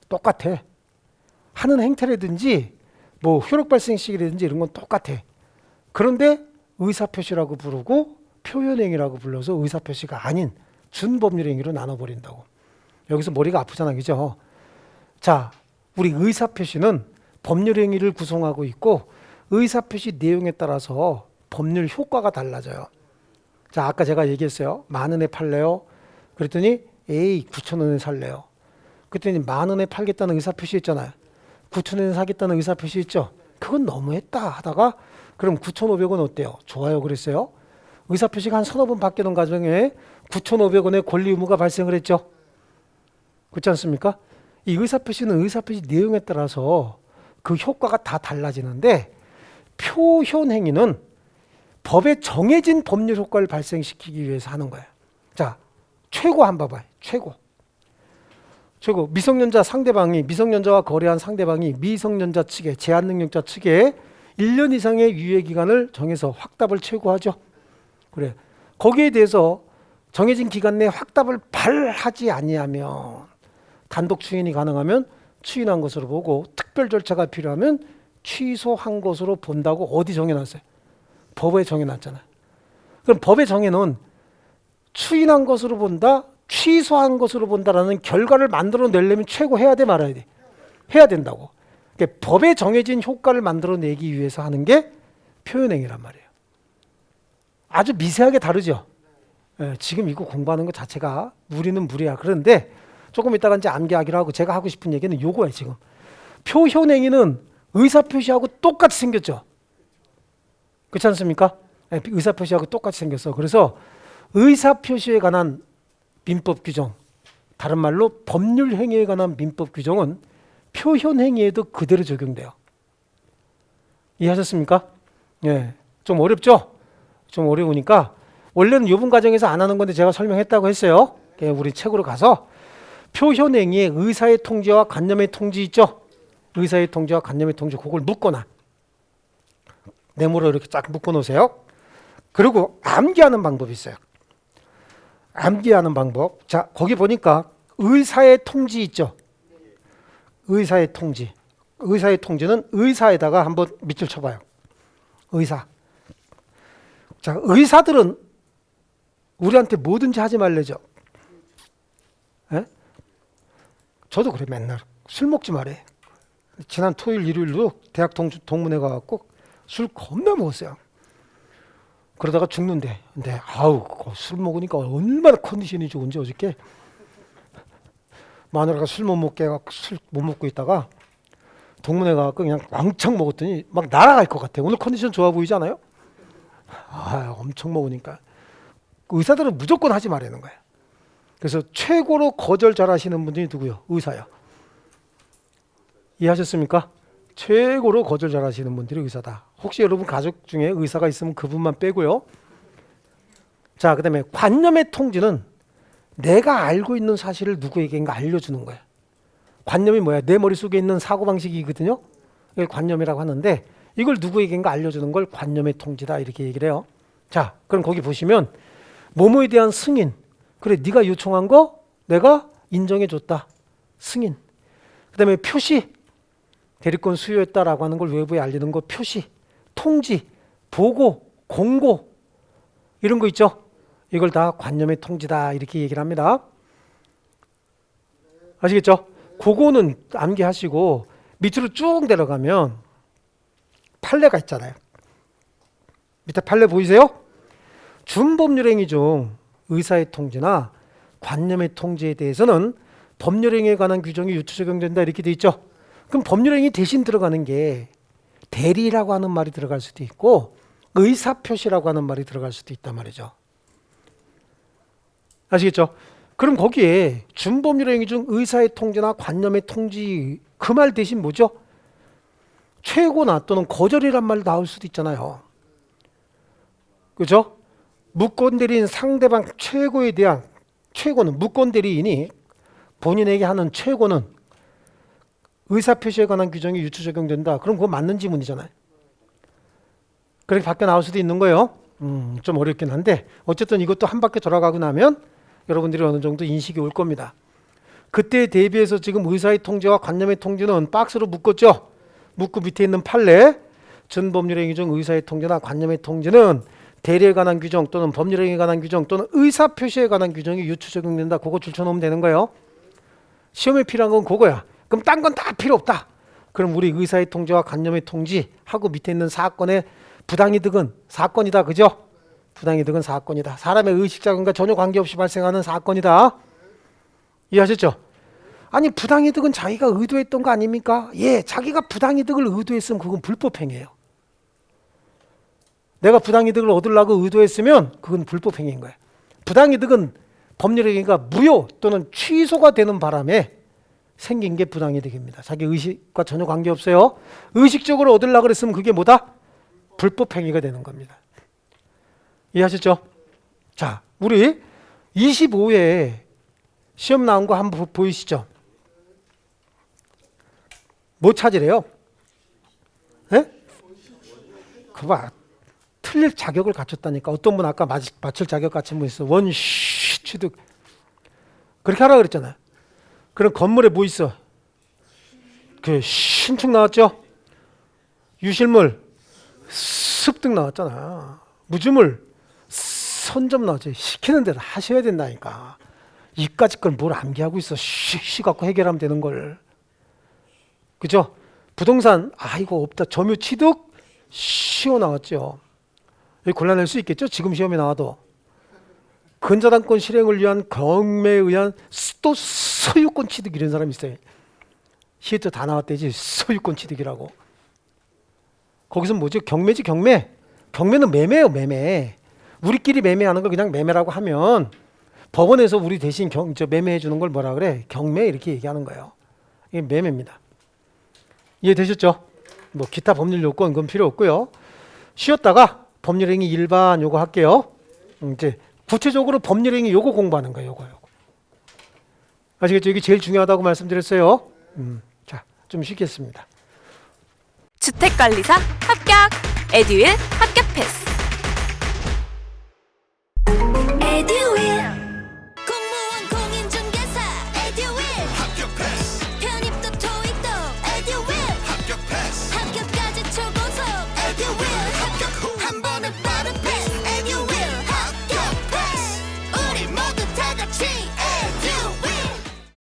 똑같아. 하는 행태라든지 뭐 효력 발생식이라든지 이런 건 똑같아. 그런데 의사표시라고 부르고 표현행위라고 불러서 의사표시가 아닌 준법률행위로 나눠버린다고. 여기서 머리가 아프잖아, 그죠? 자, 우리 의사표시는 법률행위를 구성하고 있고 의사표시 내용에 따라서 법률 효과가 달라져요. 자, 아까 제가 얘기했어요. 10,000원에 팔래요? 그랬더니 에이 9,000원에 살래요. 그랬더니 10,000원에 팔겠다는 의사표시 있잖아요. 9,000원에 사겠다는 의사표시 있죠. 그건 너무했다 하다가 그럼 9,500원 어때요? 좋아요 그랬어요. 의사표시가 한 서너 번 바뀌는 과정에 9,500원의 권리 의무가 발생을 했죠. 그렇지 않습니까? 이 의사표시는 의사표시 내용에 따라서 그 효과가 다 달라지는데 표현행위는 법에 정해진 법률 효과를 발생시키기 위해서 하는 거예요. 자, 최고 한번 봐봐요. 최고. 미성년자 상대방이, 미성년자와 거래한 상대방이 미성년자 측에, 제한능력자 측에 1년 이상의 유예기간을 정해서 확답을 최고하죠. 그래. 거기에 대해서 정해진 기간 내에 확답을 발하지 아니하면 단독 추인이 가능하면 추인한 것으로 보고 특별 절차가 필요하면 취소한 것으로 본다고 어디 정해놨어요? 법에 정해놨잖아요. 그럼 법에 정해놓은 추인한 것으로 본다, 취소한 것으로 본다라는 결과를 만들어내려면 최고 해야 돼 말아야 돼? 해야 된다고. 그러니까 법에 정해진 효과를 만들어내기 위해서 하는 게 표현행위란 말이에요. 아주 미세하게 다르죠. 예, 지금 이거 공부하는 것 자체가 무리는 무리야. 그런데 조금 이따가 이제 암기하기로 하고 제가 하고 싶은 얘기는 요거예요. 지금 표현행위는 의사표시하고 똑같이 생겼죠. 그렇지 않습니까? 예, 의사표시하고 똑같이 생겼어. 그래서 의사표시에 관한 민법 규정, 다른 말로 법률행위에 관한 민법 규정은 표현행위에도 그대로 적용돼요. 이해하셨습니까? 예, 좀 어렵죠? 좀 어려우니까 원래는 요번 과정에서 안 하는 건데 제가 설명했다고 했어요. 우리 책으로 가서 표현행위에 의사의 통지와 관념의 통지 있죠? 의사의 통지와 관념의 통지 그걸 묶거나 네모로 이렇게 쫙 묶어 놓으세요. 그리고 암기하는 방법이 있어요. 암기하는 방법. 자, 거기 보니까 의사의 통지 있죠. 의사의 통지. 의사의 통지는 의사에다가 한번 밑줄 쳐봐요. 의사. 자, 의사들은 우리한테 뭐든지 하지 말래죠. 예? 저도 그래. 맨날 술 먹지 말래. 지난 토요일 일요일도 대학 동문회 가갖고 술 겁나 먹었어요. 그러다가 죽는데. 근데 아우 술 먹으니까 얼마나 컨디션이 좋은지 어저께 마누라가 술 못 먹게 해갖고 술 못 먹고 있다가 동문회 가갖고 그냥 왕창 먹었더니 막 날아갈 것 같아. 오늘 컨디션 좋아 보이지 않아요? 아, 엄청 먹으니까. 의사들은 무조건 하지 말라는 거야. 그래서 최고로 거절 잘하시는 분들이 누구요? 의사야. 이해하셨습니까? 최고로 거절 잘하시는 분들이 의사다. 혹시 여러분 가족 중에 의사가 있으면 그분만 빼고요. 자, 그 다음에 관념의 통지는 내가 알고 있는 사실을 누구에게인가 알려주는 거야. 관념이 뭐야? 내 머릿속에 있는 사고방식이거든요. 이걸 관념이라고 하는데 이걸 누구에게인가 알려주는 걸 관념의 통지다 이렇게 얘기를 해요. 자, 그럼 거기 보시면 뭐뭐에 대한 승인. 그래, 네가 요청한 거 내가 인정해줬다. 승인. 그 다음에 표시. 대리권 수요했다라고 하는 걸 외부에 알리는 거 표시. 통지, 보고, 공고 이런 거 있죠. 이걸 다 관념의 통지다 이렇게 얘기를 합니다. 아시겠죠? 그거는 암기하시고 밑으로 쭉 내려가면 판례가 있잖아요. 밑에 판례 보이세요? 준법률행위 중 의사의 통지나 관념의 통지에 대해서는 법률행위에 관한 규정이 유추 적용된다 이렇게 돼 있죠. 그럼 법률행위 대신 들어가는 게 대리라고 하는 말이 들어갈 수도 있고 의사표시라고 하는 말이 들어갈 수도 있단 말이죠. 아시겠죠? 그럼 거기에 준법률행위 중 의사의 통지나 관념의 통지 그 말 대신 뭐죠? 최고나 또는 거절이란 말 나올 수도 있잖아요. 그죠? 무권대리인 상대방 최고에 대한 최고는 무권대리인이 본인에게 하는 최고는 의사표시에 관한 규정이 유추 적용된다. 그럼 그거 맞는 지문이잖아요. 그렇게 밖에 나올 수도 있는 거예요. 좀 어렵긴 한데 어쨌든 이것도 한 바퀴 돌아가고 나면 여러분들이 어느 정도 인식이 올 겁니다. 그때에 대비해서 지금 의사의 통지와 관념의 통지는 박스로 묶었죠. 묶고 밑에 있는 판례 준법률행위 중 의사의 통지나 관념의 통지는 대리에 관한 규정 또는 법률행위에 관한 규정 또는 의사표시에 관한 규정이 유추 적용된다. 그거 줄쳐놓으면 되는 거예요. 시험에 필요한 건 그거야. 그럼 딴 건 다 필요 없다. 그럼 우리 의사의 통지와 관념의 통지하고 밑에 있는 사건의 부당이득은 사건이다. 그죠? 부당이득은 사건이다. 사람의 의식자금과 전혀 관계없이 발생하는 사건이다. 이해하셨죠? 아니 부당이득은 자기가 의도했던 거 아닙니까? 예, 자기가 부당이득을 의도했으면 그건 불법행위예요. 내가 부당이득을 얻으려고 의도했으면 그건 불법행위인 거예요. 부당이득은 법률행위가 무효 또는 취소가 되는 바람에 생긴 게 부당이득입니다. 자기 의식과 전혀 관계없어요. 의식적으로 얻으려고 그랬으면 그게 뭐다? 불법행위가 되는 겁니다. 이해하셨죠? 자, 우리 25회에 시험 나온 거 한번 보이시죠? 뭐 찾으래요? 예? 그거 봐. 틀릴 자격을 갖췄다니까. 어떤 분 아까 맞출 자격 갖춘 분 있어. 원시 취득. 그렇게 하라 그랬잖아요. 그럼 건물에 뭐 있어? 그 신축 나왔죠? 유실물 습득 나왔잖아. 무주물 선점 나왔지. 시키는 대로 하셔야 된다니까. 이까짓 걸 뭘 암기하고 있어. 쉬 갖고 해결하면 되는 걸. 그죠? 부동산 이거 없다. 점유 취득 시효 나왔죠. 여기 골라낼 수 있겠죠? 지금 시험에 나와도. 근저당권 실행을 위한 경매에 의한 또 소유권 취득 이런 사람이 있어요. 시에도 다 나왔대지. 소유권 취득이라고. 거기서 뭐죠? 경매지 경매. 경매는 매매예요. 매매. 우리끼리 매매하는 걸 그냥 매매라고 하면 법원에서 우리 대신 매매해 주는 걸 뭐라 그래? 경매 이렇게 얘기하는 거예요. 이게 매매입니다. 이해되셨죠? 뭐 기타 법률 요건 그건 필요 없고요. 쉬었다가 법률행위 일반 요거 할게요. 이제 구체적으로 법률행위 요거 공부하는 거예요. 요거. 아시겠죠? 이게 제일 중요하다고 말씀드렸어요. 자, 좀 쉬겠습니다. 주택관리사 합격! 에듀윌 합격 패스!